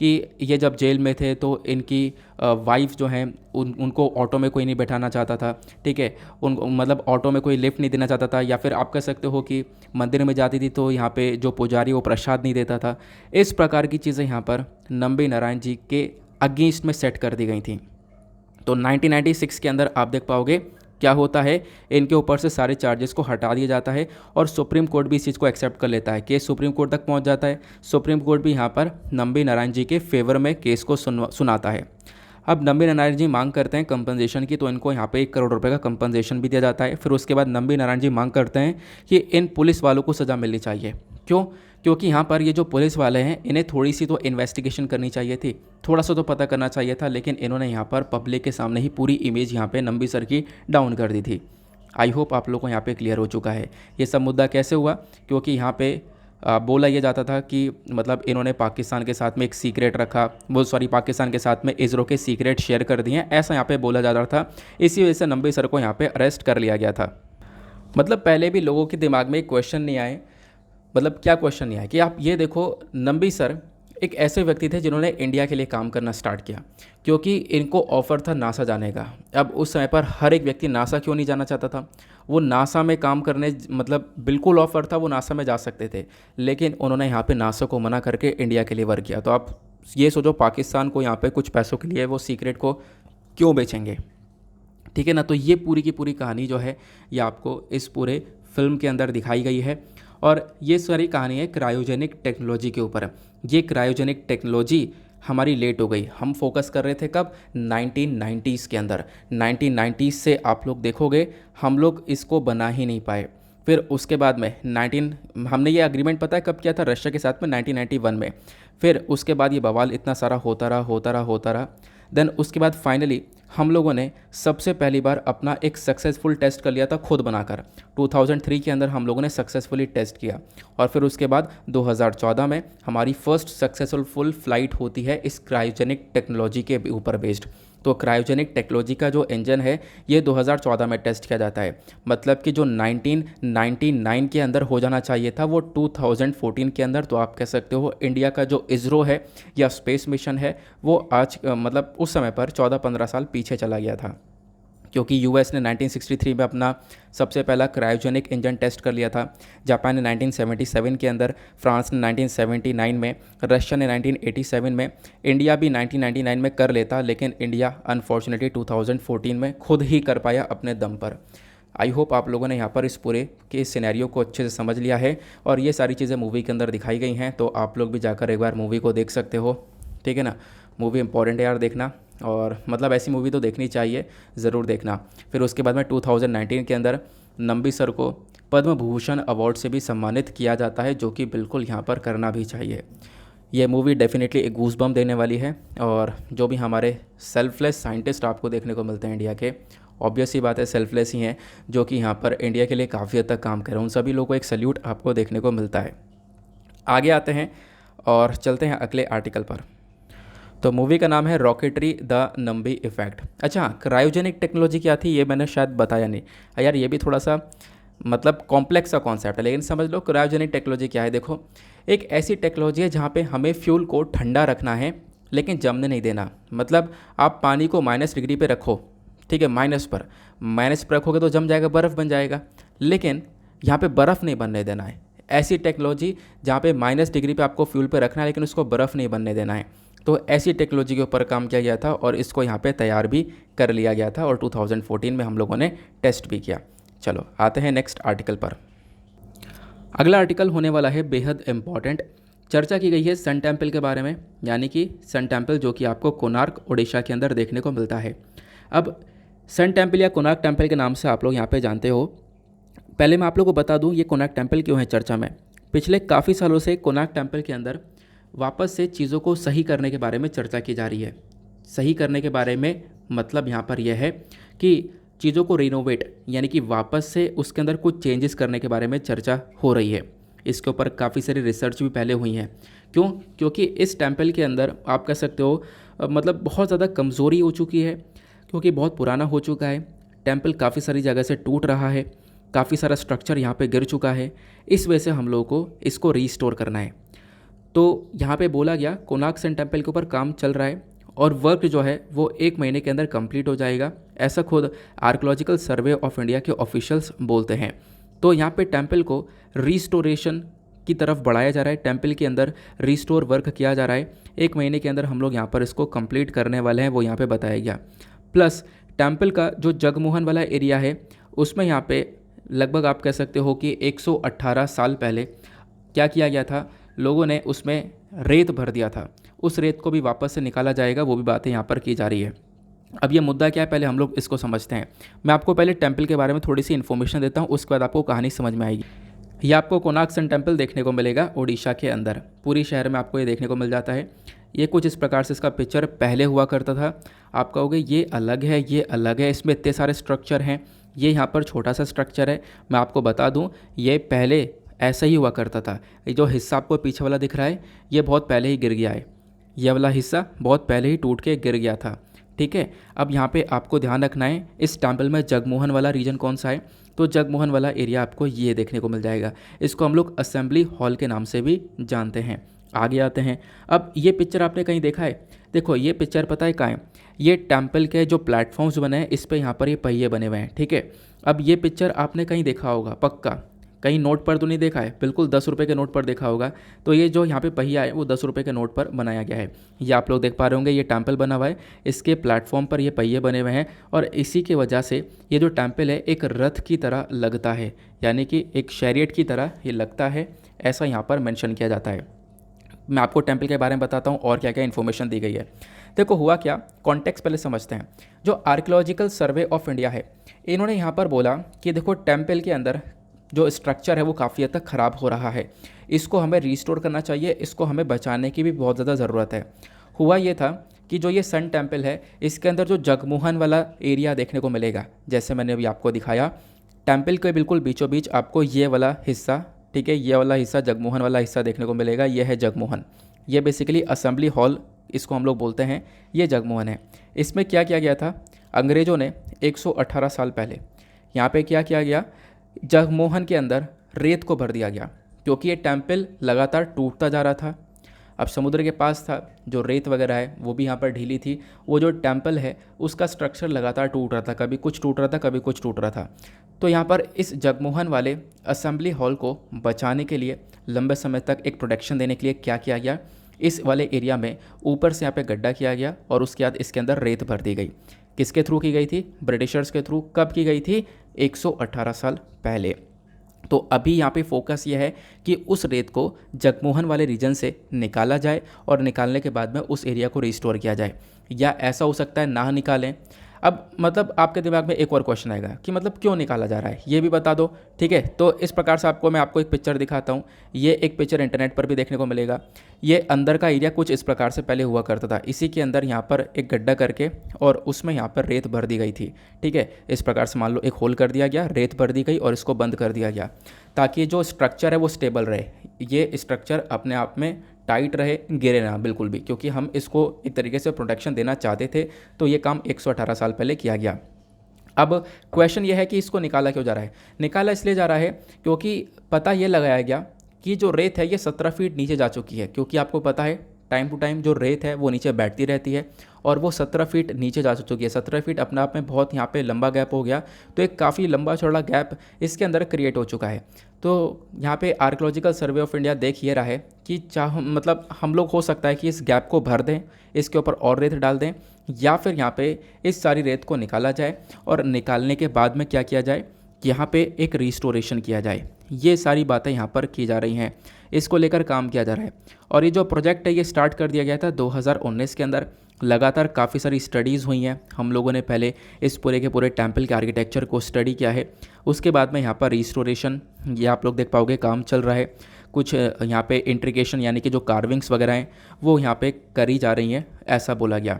कि ये जब जेल में थे तो इनकी वाइफ जो हैं उनको ऑटो में कोई नहीं बैठाना चाहता था, ठीक है, उनको मतलब ऑटो में कोई लिफ्ट नहीं देना चाहता था, या फिर आप कह सकते हो कि मंदिर में जाती थी तो यहाँ पे जो पुजारी वो प्रसाद नहीं देता था। इस प्रकार की चीज़ें यहाँ पर नंबी नारायण जी के अगेंस्ट में सेट कर दी गई थी। तो 1996 के अंदर आप देख पाओगे क्या होता है, इनके ऊपर से सारे चार्जेस को हटा दिया जाता है और सुप्रीम कोर्ट भी इस चीज़ को एक्सेप्ट कर लेता है। केस सुप्रीम कोर्ट तक पहुंच जाता है। सुप्रीम कोर्ट भी यहाँ पर नंबी नारायण जी के फेवर में केस को सुनाता है। अब नंबी नारायण जी मांग करते हैं कंपनसेशन की, तो इनको यहाँ पे 1 करोड़ रुपए का कंपनसेशन भी दिया जाता है। फिर उसके बाद नंबी नारायण जी मांग करते हैं कि इन पुलिस वालों को सज़ा मिलनी चाहिए। क्यों? क्योंकि यहाँ पर ये जो पुलिस वाले हैं इन्हें थोड़ी सी तो इन्वेस्टिगेशन करनी चाहिए थी, थोड़ा सा तो पता करना चाहिए था, लेकिन इन्होंने यहाँ पर पब्लिक के सामने ही पूरी इमेज यहाँ पे नंबी सर की डाउन कर दी थी। आई होप आप लोगों को यहाँ पे क्लियर हो चुका है ये सब मुद्दा कैसे हुआ। क्योंकि यहाँ पे बोला यह जाता था कि मतलब इन्होंने पाकिस्तान के साथ में एक सीक्रेट रखा, वो सॉरी पाकिस्तान के साथ में इसरो के सीक्रेट शेयर कर दिए, ऐसा यहाँ पे बोला जा रहा था। इसी वजह से नंबी सर को यहाँ पे अरेस्ट कर लिया गया था। मतलब पहले भी लोगों के दिमाग में एक क्वेश्चन नहीं आए, मतलब क्या क्वेश्चन नहीं आया कि आप ये देखो, नंबी सर एक ऐसे व्यक्ति थे जिन्होंने इंडिया के लिए काम करना स्टार्ट किया, क्योंकि इनको ऑफ़र था नासा जाने का। अब उस समय पर हर एक व्यक्ति नासा क्यों नहीं जाना चाहता था? वो नासा में काम करने मतलब बिल्कुल ऑफ़र था, वो नासा में जा सकते थे, लेकिन उन्होंने यहाँ पे नासा को मना करके इंडिया के लिए वर्क किया। तो आप ये सोचो पाकिस्तान को यहाँ पे कुछ पैसों के लिए वो सीक्रेट को क्यों बेचेंगे, ठीक है ना। तो ये पूरी की पूरी कहानी जो है ये आपको इस पूरे फिल्म के अंदर दिखाई गई है। और ये सारी कहानी है क्रायोजेनिक टेक्नोलॉजी के ऊपर। ये क्रायोजेनिक टेक्नोलॉजी हमारी लेट हो गई। हम फोकस कर रहे थे कब? 1990s के अंदर। 1990s से आप लोग देखोगे हम लोग इसको बना ही नहीं पाए। फिर उसके बाद में हमने ये अग्रीमेंट पता है कब किया था? रशिया के साथ में 1991 में। फिर उसके बाद ये बवाल इतना सारा होता रहा। देन उसके बाद फाइनली हम लोगों ने सबसे पहली बार अपना एक सक्सेसफुल टेस्ट कर लिया था खुद बनाकर। 2003 के अंदर हम लोगों ने सक्सेसफुली टेस्ट किया, और फिर उसके बाद 2014 में हमारी फर्स्ट सक्सेसफुल फ्लाइट होती है इस क्रायोजेनिक टेक्नोलॉजी के ऊपर बेस्ड। तो क्रायोजेनिक टेक्नोलॉजी का जो इंजन है ये 2014 में टेस्ट किया जाता है। मतलब कि जो 1999 के अंदर हो जाना चाहिए था वो 2014 के अंदर। तो आप कह सकते हो इंडिया का जो इसरो है या स्पेस मिशन है वो आज मतलब उस समय पर 14-15 साल पीछे चला गया था, क्योंकि यूएस ने 1963 में अपना सबसे पहला क्रायोजेनिक इंजन टेस्ट कर लिया था, जापान ने 1977 के अंदर, फ्रांस ने 1979 में, रशिया ने 1987 में, इंडिया भी 1999 में कर लेता, लेकिन इंडिया अनफॉर्चुनेटली 2014 में खुद ही कर पाया अपने दम पर। आई होप आप लोगों ने यहाँ पर इस पूरे के सिनेरियो को अच्छे से समझ लिया है, और ये सारी चीज़ें मूवी के अंदर दिखाई गई हैं। तो आप लोग भी जाकर एक बार मूवी को देख सकते हो, ठीक है ना। मूवी इंपॉर्टेंट है यार देखना, और मतलब ऐसी मूवी तो देखनी चाहिए, ज़रूर देखना। फिर उसके बाद में 2019 के अंदर नंबी सर को पद्म भूषण अवार्ड से भी सम्मानित किया जाता है, जो कि बिल्कुल यहाँ पर करना भी चाहिए। ये मूवी डेफिनेटली एक गूज़बम्प देने वाली है, और जो भी हमारे सेल्फलेस साइंटिस्ट आपको देखने को मिलते हैं इंडिया के, ऑब्वियस ही बात है सेल्फलेस ही हैं, जो कि यहाँ पर इंडिया के लिए काफ़ी हद तक काम कर रहे हैं, उन सभी लोगों को एक सल्यूट आपको देखने को मिलता है। आगे आते हैं और चलते हैं अगले आर्टिकल पर। तो मूवी का नाम है रॉकेटरी द नंबी इफ़ेक्ट। अच्छा, क्रायोजेनिक टेक्नोलॉजी क्या थी ये मैंने शायद बताया नहीं यार, ये भी थोड़ा सा मतलब कॉम्प्लेक्स सा कॉन्सेप्ट है, लेकिन समझ लो क्रायोजेनिक टेक्नोलॉजी क्या है। देखो, एक ऐसी टेक्नोलॉजी है जहाँ पे हमें फ्यूल को ठंडा रखना है लेकिन जमने नहीं देना। मतलब आप पानी को -डिग्री पे रखो, ठीक है, माइनस पर रखोगे तो जम जाएगा, बर्फ़ बन जाएगा, लेकिन यहाँ पे बर्फ़ नहीं बनने देना है। ऐसी टेक्नोलॉजी जहाँ पे -डिग्री पे आपको फ्यूल पे रखना है लेकिन उसको बर्फ़ नहीं बनने देना है। तो ऐसी टेक्नोलॉजी के ऊपर काम किया गया था और इसको यहाँ पे तैयार भी कर लिया गया था, और 2014 में हम लोगों ने टेस्ट भी किया। चलो आते हैं नेक्स्ट आर्टिकल पर। अगला आर्टिकल होने वाला है बेहद इम्पॉर्टेंट। चर्चा की गई है सन टेम्पल के बारे में, यानी कि सन टेम्पल जो कि आपको कोणार्क ओडिशा के अंदर देखने को मिलता है। अब सन टेम्पल या कोणार्क टेम्पल के नाम से आप लोग यहाँ पे जानते हो। पहले मैं आप लोगों को बता दूँ ये कोणार्क टेम्पल क्यों है चर्चा में। पिछले काफ़ी सालों से कोणार्क टेम्पल के अंदर वापस से चीज़ों को सही करने के बारे में चर्चा की जा रही है। सही करने के बारे में मतलब यहाँ पर यह है कि चीज़ों को रिनोवेट यानी कि वापस से उसके अंदर कुछ चेंजेस करने के बारे में चर्चा हो रही है। इसके ऊपर काफ़ी सारी रिसर्च भी पहले हुई हैं। क्यों? क्योंकि इस टेम्पल के अंदर आप कह सकते हो मतलब बहुत ज़्यादा कमज़ोरी हो चुकी है, क्योंकि बहुत पुराना हो चुका है। टेम्पल काफ़ी सारी जगह से टूट रहा है, काफ़ी सारा स्ट्रक्चर यहाँ पे गिर चुका है। इस वजह से हम लोगों को इसको रीस्टोर करना है। तो यहाँ पे बोला गया कोणार्क सन टेम्पल के ऊपर काम चल रहा है और वर्क जो है वो 1 महीने के अंदर कंप्लीट हो जाएगा, ऐसा खुद आर्कोलॉजिकल सर्वे ऑफ इंडिया के ऑफिशियल्स बोलते हैं। तो यहाँ पे टेम्पल को रिस्टोरेशन की तरफ बढ़ाया जा रहा है, टेम्पल के अंदर रिस्टोर वर्क किया जा रहा है। 1 महीने के अंदर हम लोग यहाँ पर इसको कंप्लीट करने वाले हैं, वो यहाँ पे बताया गया। प्लस टेम्पल का जो जगमोहन वाला एरिया है उसमें यहाँ पे लगभग आप कह सकते हो कि 118 साल पहले क्या किया गया था, लोगों ने उसमें रेत भर दिया था, उस रेत को भी वापस से निकाला जाएगा, वो भी बातें यहाँ पर की जा रही है। अब ये मुद्दा क्या है, पहले हम लोग इसको समझते हैं। मैं आपको पहले टेम्पल के बारे में थोड़ी सी इन्फॉर्मेशन देता हूँ, उसके बाद आपको कहानी समझ में आएगी। ये आपको कोणार्क सन टेम्पल देखने को मिलेगा उड़ीसा के अंदर, पूरी शहर में आपको ये देखने को मिल जाता है। ये कुछ इस प्रकार से इसका पिक्चर पहले हुआ करता था। आप कहोगे ये अलग है, ये अलग है, इसमें इतने सारे स्ट्रक्चर हैं, ये यहाँ पर छोटा सा स्ट्रक्चर है। मैं आपको बता दूँ ये पहले ऐसा ही हुआ करता था। ये जो हिस्सा आपको पीछे वाला दिख रहा है ये बहुत पहले ही गिर गया है, ये वाला हिस्सा बहुत पहले ही टूट के गिर गया था, ठीक है। अब यहाँ पे आपको ध्यान रखना है इस टेम्पल में जगमोहन वाला रीजन कौन सा है, तो जगमोहन वाला एरिया आपको ये देखने को मिल जाएगा। इसको हम लोग असेंबली हॉल के नाम से भी जानते हैं। आगे आते हैं। अब ये पिक्चर आपने कहीं देखा है? देखो ये पिक्चर पता है कहाँ है, ये टेम्पल के जो प्लेटफॉर्म्स बने हैं इस पे यहाँ पर ये पहिए बने हुए हैं, ठीक है। अब ये पिक्चर आपने कहीं देखा होगा पक्का, कहीं नोट पर तो नहीं देखा है, बिल्कुल 10 रुपये के नोट पर देखा होगा। तो ये जो यहाँ पे पहिया है वो 10 रुपये के नोट पर बनाया गया है। ये आप लोग देख पा रहे होंगे, ये टेम्पल बना हुआ है, इसके प्लेटफॉर्म पर ये पहिए बने हुए हैं और इसी की वजह से ये जो टेम्पल है एक रथ की तरह लगता है, यानी कि एक शैरियट की तरह ये लगता है, ऐसा यहाँ पर मेंशन किया जाता है। मैं आपको टेम्पल के बारे में बताता हूँ और क्या क्या इन्फॉर्मेशन दी गई है। देखो हुआ क्या, कॉन्टेक्स्ट पहले समझते हैं। जो आर्कियोलॉजिकल सर्वे ऑफ इंडिया है इन्होंने यहाँ पर बोला कि देखो टेम्पल के अंदर जो स्ट्रक्चर है वो काफ़ी हद तक ख़राब हो रहा है, इसको हमें रिस्टोर करना चाहिए, इसको हमें बचाने की भी बहुत ज़्यादा ज़रूरत है। हुआ ये था कि जो ये सन टेम्पल है इसके अंदर जो जगमोहन वाला एरिया देखने को मिलेगा, जैसे मैंने अभी आपको दिखाया, टेम्पल के बिल्कुल बीचों बीच आपको ये वाला हिस्सा, ठीक है, ये वाला हिस्सा जगमोहन वाला हिस्सा देखने को मिलेगा। ये है जगमोहन, ये बेसिकली असेंबली हॉल इसको हम लोग बोलते हैं, ये जगमोहन है। इसमें क्या किया गया था, अंग्रेज़ों ने 118 साल पहले यहाँ पे क्या किया गया, जगमोहन के अंदर रेत को भर दिया गया, क्योंकि ये टेम्पल लगातार टूटता जा रहा था। अब समुद्र के पास था, जो रेत वगैरह है वो भी यहाँ पर ढीली थी, वो जो टेम्पल है उसका स्ट्रक्चर लगातार टूट रहा था, कभी कुछ टूट रहा था कभी कुछ टूट रहा था। तो यहाँ पर इस जगमोहन वाले असेंबली हॉल को बचाने के लिए, लंबे समय तक एक प्रोटेक्शन देने के लिए क्या किया गया, इस वाले एरिया में ऊपर से यहाँ पे गड्ढा किया गया और उसके बाद इसके अंदर रेत भर दी गई। किसके थ्रू की गई थी, ब्रिटिशर्स के थ्रू। कब की गई थी, 118 साल पहले। तो अभी यहाँ पे फोकस ये है कि उस रेत को जगमोहन वाले रीजन से निकाला जाए और निकालने के बाद में उस एरिया को रिस्टोर किया जाए, या ऐसा हो सकता है ना निकालें। अब मतलब आपके दिमाग में एक और क्वेश्चन आएगा कि मतलब क्यों निकाला जा रहा है, ये भी बता दो, ठीक है। तो इस प्रकार से मैं आपको एक पिक्चर दिखाता हूँ। ये एक पिक्चर इंटरनेट पर भी देखने को मिलेगा। ये अंदर का एरिया कुछ इस प्रकार से पहले हुआ करता था, इसी के अंदर यहाँ पर एक गड्ढा करके और उसमें यहाँ पर रेत भर दी गई थी, ठीक है। इस प्रकार से मान लो एक होल कर दिया गया, रेत भर दी गई और इसको बंद कर दिया गया, ताकि जो स्ट्रक्चर है वो स्टेबल रहे, ये स्ट्रक्चर अपने आप में टाइट रहे, गिरे ना बिल्कुल भी, क्योंकि हम इसको एक तरीके से प्रोटेक्शन देना चाहते थे। तो ये काम 118 साल पहले किया गया। अब क्वेश्चन ये है कि इसको निकाला क्यों जा रहा है। निकाला इसलिए जा रहा है क्योंकि पता ये लगाया गया कि जो रेत है ये 17 फीट नीचे जा चुकी है, क्योंकि आपको पता है टाइम टू टाइम जो रेत है वो नीचे बैठती रहती है और वो 17 फीट नीचे जा चुकी है। 17 फीट अपने आप में बहुत यहाँ पे लंबा गैप हो गया, तो एक काफ़ी लंबा चौड़ा गैप इसके अंदर क्रिएट हो चुका है। तो यहाँ पे आर्कियोलॉजिकल सर्वे ऑफ इंडिया देख ये रहा है कि मतलब हम लोग हो सकता है कि इस गैप को भर दें, इसके ऊपर और रेत डाल दें, या फिर यहाँ पे इस सारी रेत को निकाला जाए और निकालने के बाद में क्या किया जाए, यहाँ पे एक रिस्टोरेशन किया जाए। ये सारी बातें यहाँ पर की जा रही हैं, इसको लेकर काम किया जा रहा है। और ये जो प्रोजेक्ट है ये स्टार्ट कर दिया गया था 2019 के अंदर। लगातार काफ़ी सारी स्टडीज़ हुई हैं, हम लोगों ने पहले इस पूरे के पूरे टेम्पल के आर्किटेक्चर को स्टडी किया है, उसके बाद में यहाँ पर रिस्टोरेशन, ये आप लोग देख पाओगे काम चल रहा है। कुछ यहाँ पे इंट्रिकेशन यानी कि जो कार्विंग्स वगैरह हैं वो यहाँ पे करी जा रही हैं, ऐसा बोला गया,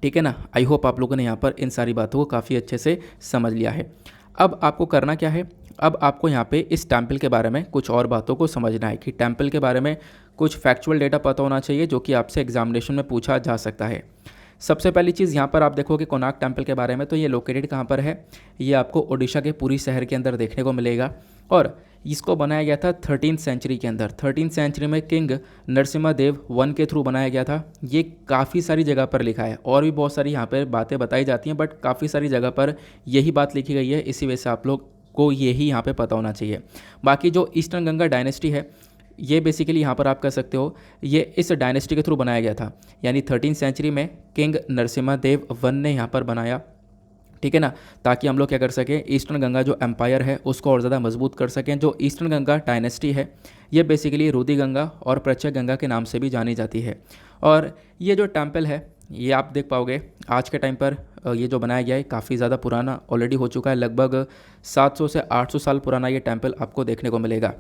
ठीक है ना। आई होप आप लोगों ने यहाँ पर इन सारी बातों को काफ़ी अच्छे से समझ लिया है। अब आपको करना क्या है, अब आपको यहाँ पे इस टेम्पल के बारे में कुछ और बातों को समझना है कि टेम्पल के बारे में कुछ फैक्चुअल डेटा पता होना चाहिए जो कि आपसे एग्जामिनेशन में पूछा जा सकता है। सबसे पहली चीज़ यहाँ पर आप देखोगे कोणार्क टेम्पल के बारे में, तो ये लोकेटेड कहाँ पर है, ये आपको ओडिशा के पुरी शहर के अंदर देखने को मिलेगा। और इसको बनाया गया था 13th सेंचुरी के अंदर। 13th सेंचुरी में किंग नरसिम्हा देव वन के थ्रू बनाया गया था। ये काफ़ी सारी जगह पर लिखा है, और भी बहुत सारी यहाँ पर बातें बताई जाती हैं, बट काफ़ी सारी जगह पर यही बात लिखी गई है, इसी वजह से आप लोग को यही यहाँ पे पता होना चाहिए। बाकी जो ईस्टर्न गंगा डायनेस्टी है, ये बेसिकली यहाँ पर आप कह सकते हो ये इस डायनेस्टी के थ्रू बनाया गया था, यानी 13th सेंचुरी में किंग नरसिम्हा देव वन ने यहाँ पर बनाया, ठीक है ना, ताकि हम लोग क्या कर सकें, ईस्टर्न गंगा जो एम्पायर है उसको और ज़्यादा मजबूत कर सकें। जो ईस्टर्न गंगा डायनेस्टी है ये बेसिकली रुदी गंगा और प्रचय गंगा के नाम से भी जानी जाती है। और ये जो टेम्पल है ये आप देख पाओगे आज के टाइम पर ये जो बनाया गया है काफ़ी ज़्यादा पुराना ऑलरेडी हो चुका है, लगभग 700 से 800 साल पुराना ये टेम्पल आपको देखने को मिलेगा।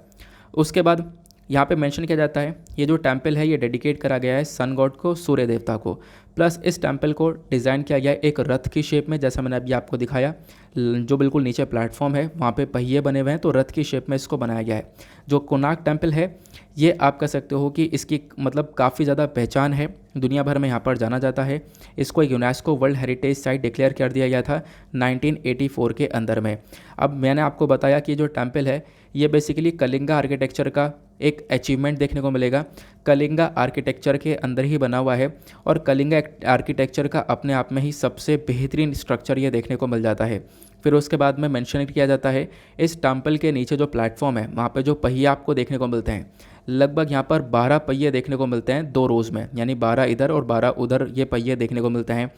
उसके बाद यहाँ पे मेंशन किया जाता है ये जो टेम्पल है ये डेडिकेट करा गया है सन गॉड को, सूर्य देवता को। प्लस इस टेम्पल को डिज़ाइन किया गया है एक रथ की शेप में, जैसा मैंने अभी आपको दिखाया, जो बिल्कुल नीचे प्लेटफॉर्म है वहाँ पे पहिए बने हुए हैं, तो रथ की शेप में इसको बनाया गया है। जो कोणार्क टेम्पल है ये आप कह सकते हो कि इसकी मतलब काफ़ी ज़्यादा पहचान है, दुनिया भर में यहाँ पर जाना जाता है। इसको UNESCO world heritage site declare कर दिया गया था 1984 के अंदर में। अब मैंने आपको बताया कि जो टेम्पल है ये बेसिकली कलिंगा आर्किटेक्चर का एक अचीवमेंट देखने को मिलेगा। कलिंगा आर्किटेक्चर के अंदर ही बना हुआ है, और कलिंगा आर्किटेक्चर का अपने आप में ही सबसे बेहतरीन स्ट्रक्चर ये देखने को मिल जाता है। फिर उसके बाद में मेंशन किया जाता है इस टेम्पल के नीचे जो प्लेटफॉर्म है वहाँ पे जो पहिए आपको देखने को मिलते हैं, लगभग यहाँ पर 12 पहिए देखने को मिलते हैं 2 रोज़ में, यानी 12 इधर और 12 उधर ये पहिए देखने को मिलते हैं।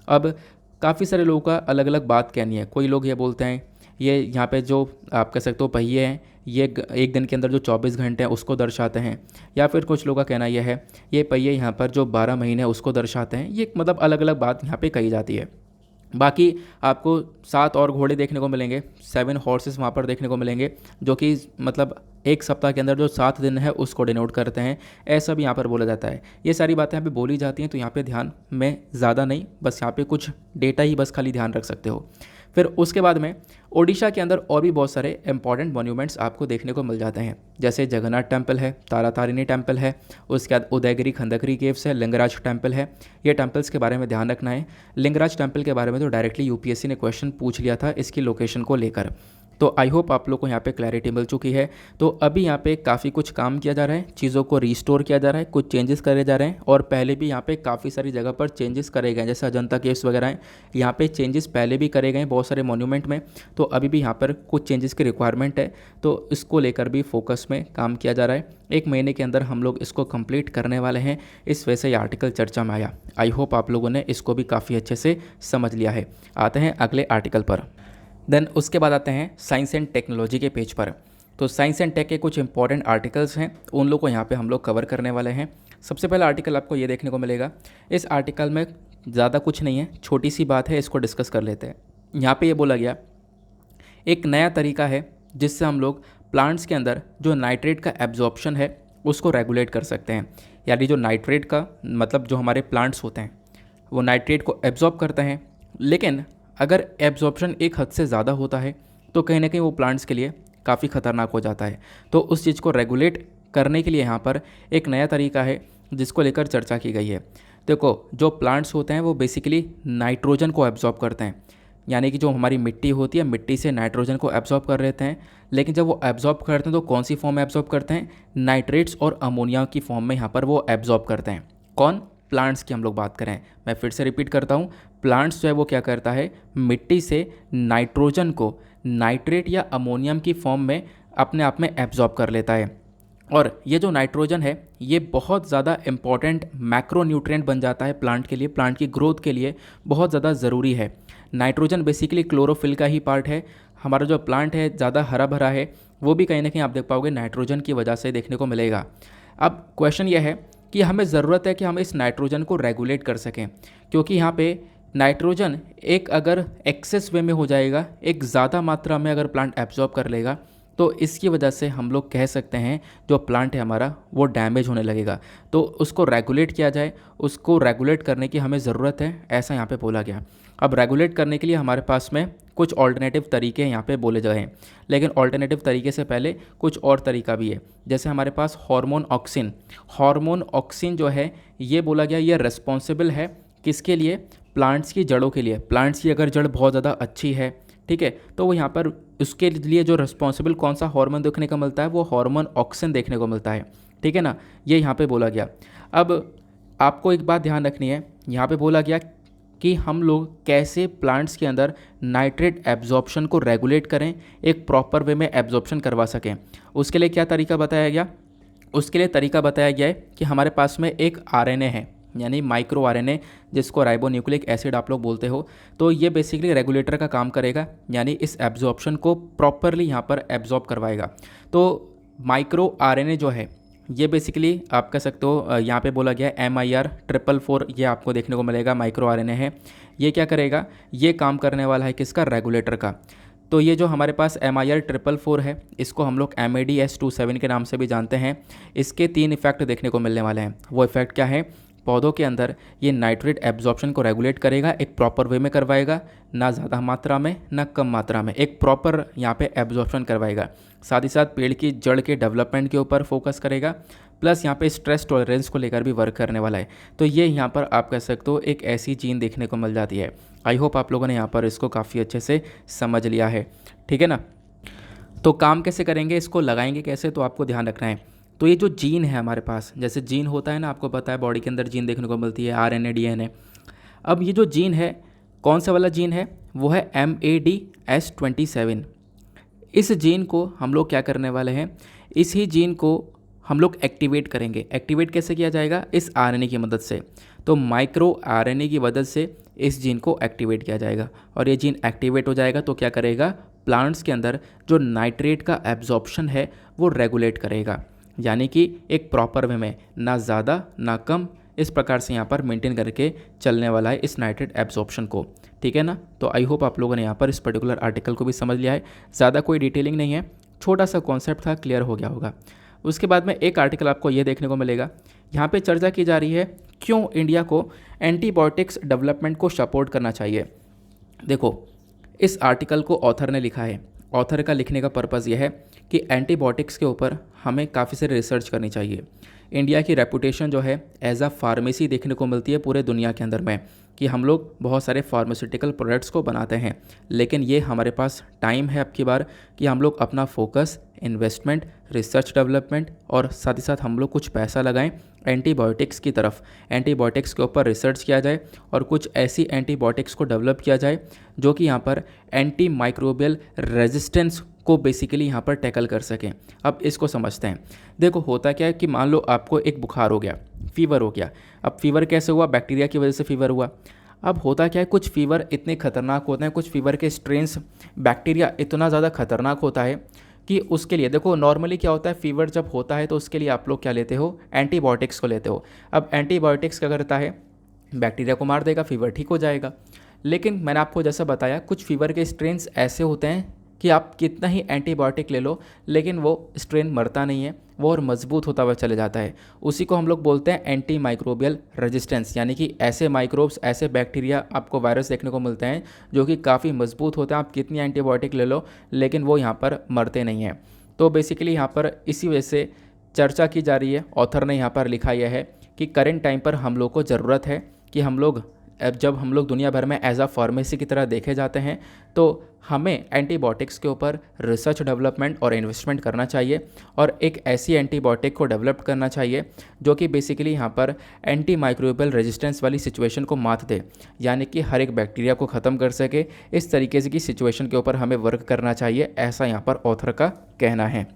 अब काफ़ी सारे लोगों का अलग अलग बात कहनी है। कोई लोग ये बोलते हैं ये यहाँ पे जो आप कह सकते हो पहिए हैं ये एक दिन के अंदर जो 24 घंटे हैं उसको दर्शाते हैं, या फिर कुछ लोगों का कहना यह है ये पहिए यहाँ पर जो 12 महीने हैं उसको दर्शाते हैं। ये मतलब अलग अलग बात यहाँ पे कही जाती है। बाकी आपको 7 और घोड़े देखने को मिलेंगे, 7 हॉर्सेस वहाँ पर देखने को मिलेंगे, जो कि मतलब एक सप्ताह के अंदर जो 7 दिन है उसको डिनोट करते हैं, ऐसा भी यहाँ पर बोला जाता है। ये सारी बातें यहाँ पे बोली जाती हैं, तो यहाँ पे ध्यान में ज़्यादा नहीं, बस यहाँ पे कुछ डेटा ही बस खाली ध्यान रख सकते हो। फिर उसके बाद में ओडिशा के अंदर और भी बहुत सारे इंपॉर्टेंट मॉन्यूमेंट्स आपको देखने को मिल जाते हैं, जैसे जगन्नाथ टेम्पल है, तारातारिणी टेम्पल है, उसके बाद उदयगिरी खंडगिरी केव्स है, लिंगराज टेम्पल है। ये टेम्पल्स के बारे में ध्यान रखना है। लिंगराज टेम्पल के बारे में तो डायरेक्टली यूपीएससी ने क्वेश्चन पूछ लिया था इसकी लोकेशन को लेकर, तो आई होप आप लोग को यहाँ पे क्लैरिटी मिल चुकी है। तो अभी यहाँ पे काफ़ी कुछ काम किया जा रहा है, चीज़ों को रिस्टोर किया जा रहा है, कुछ चेंजेस करे जा रहे हैं, और पहले भी यहाँ पे काफ़ी सारी जगह पर चेंजेस करे गए हैं, जैसे अजंता केव्स वगैरह हैं, यहाँ पे चेंजेस पहले भी करे गए हैं बहुत सारे मॉन्यूमेंट में, तो अभी भी यहाँ पर कुछ चेंजेस की रिक्वायरमेंट है, तो इसको लेकर भी फोकस में काम किया जा रहा है। 1 महीने के अंदर हम लोग इसको कंप्लीट करने वाले हैं, इस वजह से ये आर्टिकल चर्चा में आया। आई होप आप लोगों ने इसको भी काफ़ी अच्छे से समझ लिया है। आते हैं अगले आर्टिकल पर। देन उसके बाद आते हैं साइंस एंड टेक्नोलॉजी के पेज पर। तो साइंस एंड टेक के कुछ इंपॉर्टेंट आर्टिकल्स हैं, उन लोग को यहाँ पे हम लोग कवर करने वाले हैं। सबसे पहला आर्टिकल आपको ये देखने को मिलेगा। इस आर्टिकल में ज़्यादा कुछ नहीं है, छोटी सी बात है, इसको डिस्कस कर लेते हैं। यहाँ पे ये बोला गया एक नया तरीका है जिससे हम लोग प्लांट्स के अंदर जो नाइट्रेट का एब्जॉर्प्शन है उसको रेगुलेट कर सकते हैं। यानी जो नाइट्रेट का मतलब जो हमारे प्लांट्स होते हैं वो नाइट्रेट को एब्जॉर्ब करते हैं, लेकिन अगर एब्जॉर्प्शन एक हद से ज़्यादा होता है तो कहीं ना कहीं वो प्लांट्स के लिए काफ़ी ख़तरनाक हो जाता है। तो उस चीज़ को रेगुलेट करने के लिए यहाँ पर एक नया तरीका है जिसको लेकर चर्चा की गई है। देखो जो प्लांट्स होते हैं वो बेसिकली नाइट्रोजन को एब्जॉर्ब करते हैं, यानी कि जो हमारी मिट्टी होती है मिट्टी से नाइट्रोजन को एब्जॉर्ब कर लेते हैं, लेकिन जब वो एब्जॉर्ब करते हैं तो कौन सी फॉर्म में एब्जॉर्ब करते हैं, नाइट्रेट्स और अमोनिया की फॉर्म में यहाँ पर वो एब्जॉर्ब करते हैं। कौन, प्लांट्स की हम लोग बात करें, मैं फिर से रिपीट करता हूँ, प्लांट्स जो है वो क्या करता है मिट्टी से नाइट्रोजन को नाइट्रेट या अमोनियम की फॉर्म में अपने आप में एब्जॉर्ब कर लेता है। और ये जो नाइट्रोजन है ये बहुत ज़्यादा इम्पॉर्टेंट मैक्रोन्यूट्रिएंट बन जाता है प्लांट के लिए, प्लांट की ग्रोथ के लिए बहुत ज़्यादा ज़रूरी है। नाइट्रोजन बेसिकली क्लोरोफिल का ही पार्ट है। हमारा जो प्लांट है ज़्यादा हरा भरा है वो भी कहीं ना कहीं आप देख पाओगे नाइट्रोजन की वजह से देखने को मिलेगा। अब क्वेश्चन ये है कि हमें ज़रूरत है कि हम इस नाइट्रोजन को रेगुलेट कर सकें, क्योंकि यहाँ पे नाइट्रोजन एक अगर एक्सेस वे में हो जाएगा, एक ज़्यादा मात्रा में अगर प्लांट एब्जॉर्ब कर लेगा तो इसकी वजह से हम लोग कह सकते हैं जो प्लांट है हमारा वो डैमेज होने लगेगा। तो उसको रेगुलेट किया जाए, उसको रेगुलेट करने की हमें ज़रूरत है, ऐसा यहाँ पे बोला गया। अब रेगुलेट करने के लिए हमारे पास में कुछ ऑल्टरनेटिव तरीके यहाँ पे बोले गए हैं, लेकिन ऑल्टरनेटिव तरीके से पहले कुछ और तरीका भी है। जैसे हमारे पास हार्मोन ऑक्सिन जो है ये बोला गया ये रिस्पॉन्सिबल है किसके लिए? प्लांट्स की जड़ों के लिए। प्लांट्स की अगर जड़ बहुत ज़्यादा अच्छी है, ठीक है, तो वो यहाँ पर उसके लिए जो रिस्पॉन्सिबल कौन सा हार्मोन देखने को मिलता है? वो हार्मोन ऑक्सिन देखने को मिलता है, ठीक है ना। ये यहाँ पे बोला गया। अब आपको एक बात ध्यान रखनी है, यहाँ पे बोला गया कि हम लोग कैसे प्लांट्स के अंदर नाइट्रेट एब्जॉर्प्शन को रेगुलेट करें, एक प्रॉपर वे में एब्जॉर्प्शन करवा सकें। उसके लिए क्या तरीका बताया गया? उसके लिए तरीका बताया गया है कि हमारे पास में एक आरएनए है, यानी माइक्रो आरएनए, जिसको राइबोन्यूक्लिक एसिड आप लोग बोलते हो। तो ये बेसिकली रेगुलेटर का काम करेगा, यानी इस एब्जॉर्प्शन को प्रॉपरली यहाँ पर एब्जॉर्ब करवाएगा। तो माइक्रो आरएनए जो है ये बेसिकली आप कह सकते हो, यहाँ पे बोला गया MIR444, ये आपको देखने को मिलेगा, माइक्रो आरएनए है। ये क्या करेगा? ये काम करने वाला है किसका? रेगुलेटर का। तो ये जो हमारे पास MIR444 है, इसको हम लोग MADS27 के नाम से भी जानते हैं। इसके 3 इफेक्ट देखने को मिलने वाले हैं। वो इफेक्ट क्या है? पौधों के अंदर ये नाइट्रेट एब्जॉर्प्शन को रेगुलेट करेगा, एक प्रॉपर वे में करवाएगा, ना ज़्यादा मात्रा में ना कम मात्रा में, एक प्रॉपर यहाँ पे एब्जॉर्प्शन करवाएगा। साथ ही साथ पेड़ की जड़ के डेवलपमेंट के ऊपर फोकस करेगा, प्लस यहाँ पे स्ट्रेस टॉलरेंस को लेकर भी वर्क करने वाला है। तो ये यहाँ पर आप कह सकते हो एक ऐसी जीन देखने को मिल जाती है। आई होप आप लोगों ने यहाँ पर इसको काफ़ी अच्छे से समझ लिया है, ठीक है ना। तो काम कैसे करेंगे, इसको लगाएंगे कैसे, तो आपको ध्यान रखना है। तो ये जो जीन है हमारे पास, जैसे जीन होता है ना, आपको पता है बॉडी के अंदर जीन देखने को मिलती है, RNA DNA। अब ये जो जीन है, कौन सा वाला जीन है? वो है MADS27। इस जीन को हम लोग क्या करने वाले हैं? इसी जीन को हम लोग एक्टिवेट करेंगे। एक्टिवेट कैसे किया जाएगा? इस RNA की मदद से। तो माइक्रो RNA की मदद से इस जीन को एक्टिवेट किया जाएगा, और ये जीन एक्टिवेट हो जाएगा तो क्या करेगा? प्लांट्स के अंदर जो नाइट्रेट का एब्जॉर्प्शन है वो रेगुलेट करेगा, यानी कि एक प्रॉपर वे में, ना ज़्यादा ना कम, इस प्रकार से यहाँ पर मेंटेन करके चलने वाला है इस नाइट्रेट एब्जॉर्प्शन को, ठीक है ना। तो आई होप आप लोगों ने यहाँ पर इस पर्टिकुलर आर्टिकल को भी समझ लिया है। ज़्यादा कोई डिटेलिंग नहीं है, छोटा सा कॉन्सेप्ट था, क्लियर हो गया होगा। उसके बाद में एक आर्टिकल आपको ये देखने को मिलेगा, यहाँ पे चर्चा की जा रही है क्यों इंडिया को एंटीबायोटिक्स डेवलपमेंट को सपोर्ट करना चाहिए। देखो, इस आर्टिकल को ऑथर ने लिखा है। ऑथर का लिखने का पर्पज़ यह है कि एंटीबायोटिक्स के ऊपर हमें काफ़ी सारी रिसर्च करनी चाहिए। इंडिया की रेपुटेशन जो है एज अ फार्मेसी देखने को मिलती है पूरे दुनिया के अंदर में, कि हम लोग बहुत सारे फार्मास्यूटिकल प्रोडक्ट्स को बनाते हैं, लेकिन ये हमारे पास टाइम है अब की बार कि हम लोग अपना फोकस, इन्वेस्टमेंट, रिसर्च डेवलपमेंट और साथ ही साथ हम लोग कुछ पैसा लगाएं एंटीबायोटिक्स की तरफ। एंटीबायोटिक्स के ऊपर रिसर्च किया जाए और कुछ ऐसी एंटीबायोटिक्स को डेवलप किया जाए जो कि यहाँ पर एंटी माइक्रोबियल रेजिस्टेंस को बेसिकली यहाँ पर टैकल कर सकें। अब इसको समझते हैं। देखो, होता क्या है कि मान लो आपको एक बुखार हो गया, फीवर हो गया। अब फीवर कैसे हुआ? बैक्टीरिया की वजह से फीवर हुआ। अब होता क्या है, कुछ फीवर इतने खतरनाक होते हैं, कुछ फीवर के स्ट्रेन्स, बैक्टीरिया इतना ज़्यादा खतरनाक होता है कि उसके लिए, देखो नॉर्मली क्या होता है, फीवर जब होता है तो उसके लिए आप लोग क्या लेते हो? एंटीबायोटिक्स को लेते हो। अब एंटीबायोटिक्स क्या करता है? बैक्टीरिया को मार देगा, फीवर ठीक हो जाएगा। लेकिन मैंने आपको जैसा बताया, कुछ फीवर के स्ट्रेन्स ऐसे होते हैं कि आप कितना ही एंटीबायोटिक ले लो, लेकिन वो स्ट्रेन मरता नहीं है, वो और मजबूत होता हुआ चले जाता है। उसी को हम लोग बोलते हैं एंटी माइक्रोबियल रेजिस्टेंस, यानी कि ऐसे माइक्रोब्स, ऐसे बैक्टीरिया, आपको वायरस देखने को मिलते हैं जो कि काफ़ी मजबूत होते हैं। आप कितनी एंटीबायोटिक ले लो, लेकिन वो यहाँ पर मरते नहीं हैं। तो बेसिकली यहाँ पर इसी वजह से चर्चा की जा रही है। ऑथर ने यहाँ पर लिखा यह है कि करेंट टाइम पर हम लोग को ज़रूरत है कि हम लोग, जब हम लोग दुनिया भर में एज अ फार्मेसी की तरह देखे जाते हैं, तो हमें एंटीबायोटिक्स के ऊपर रिसर्च डेवलपमेंट और इन्वेस्टमेंट करना चाहिए, और एक ऐसी एंटीबायोटिक को डेवलप करना चाहिए जो कि बेसिकली यहाँ पर एंटी माइक्रोबियल रेजिस्टेंस वाली सिचुएशन को मात दे, यानी कि हर एक बैक्टीरिया को ख़त्म कर सके। इस तरीके से की सिचुएशन के ऊपर हमें वर्क करना चाहिए, ऐसा यहाँ पर ऑथर का कहना है।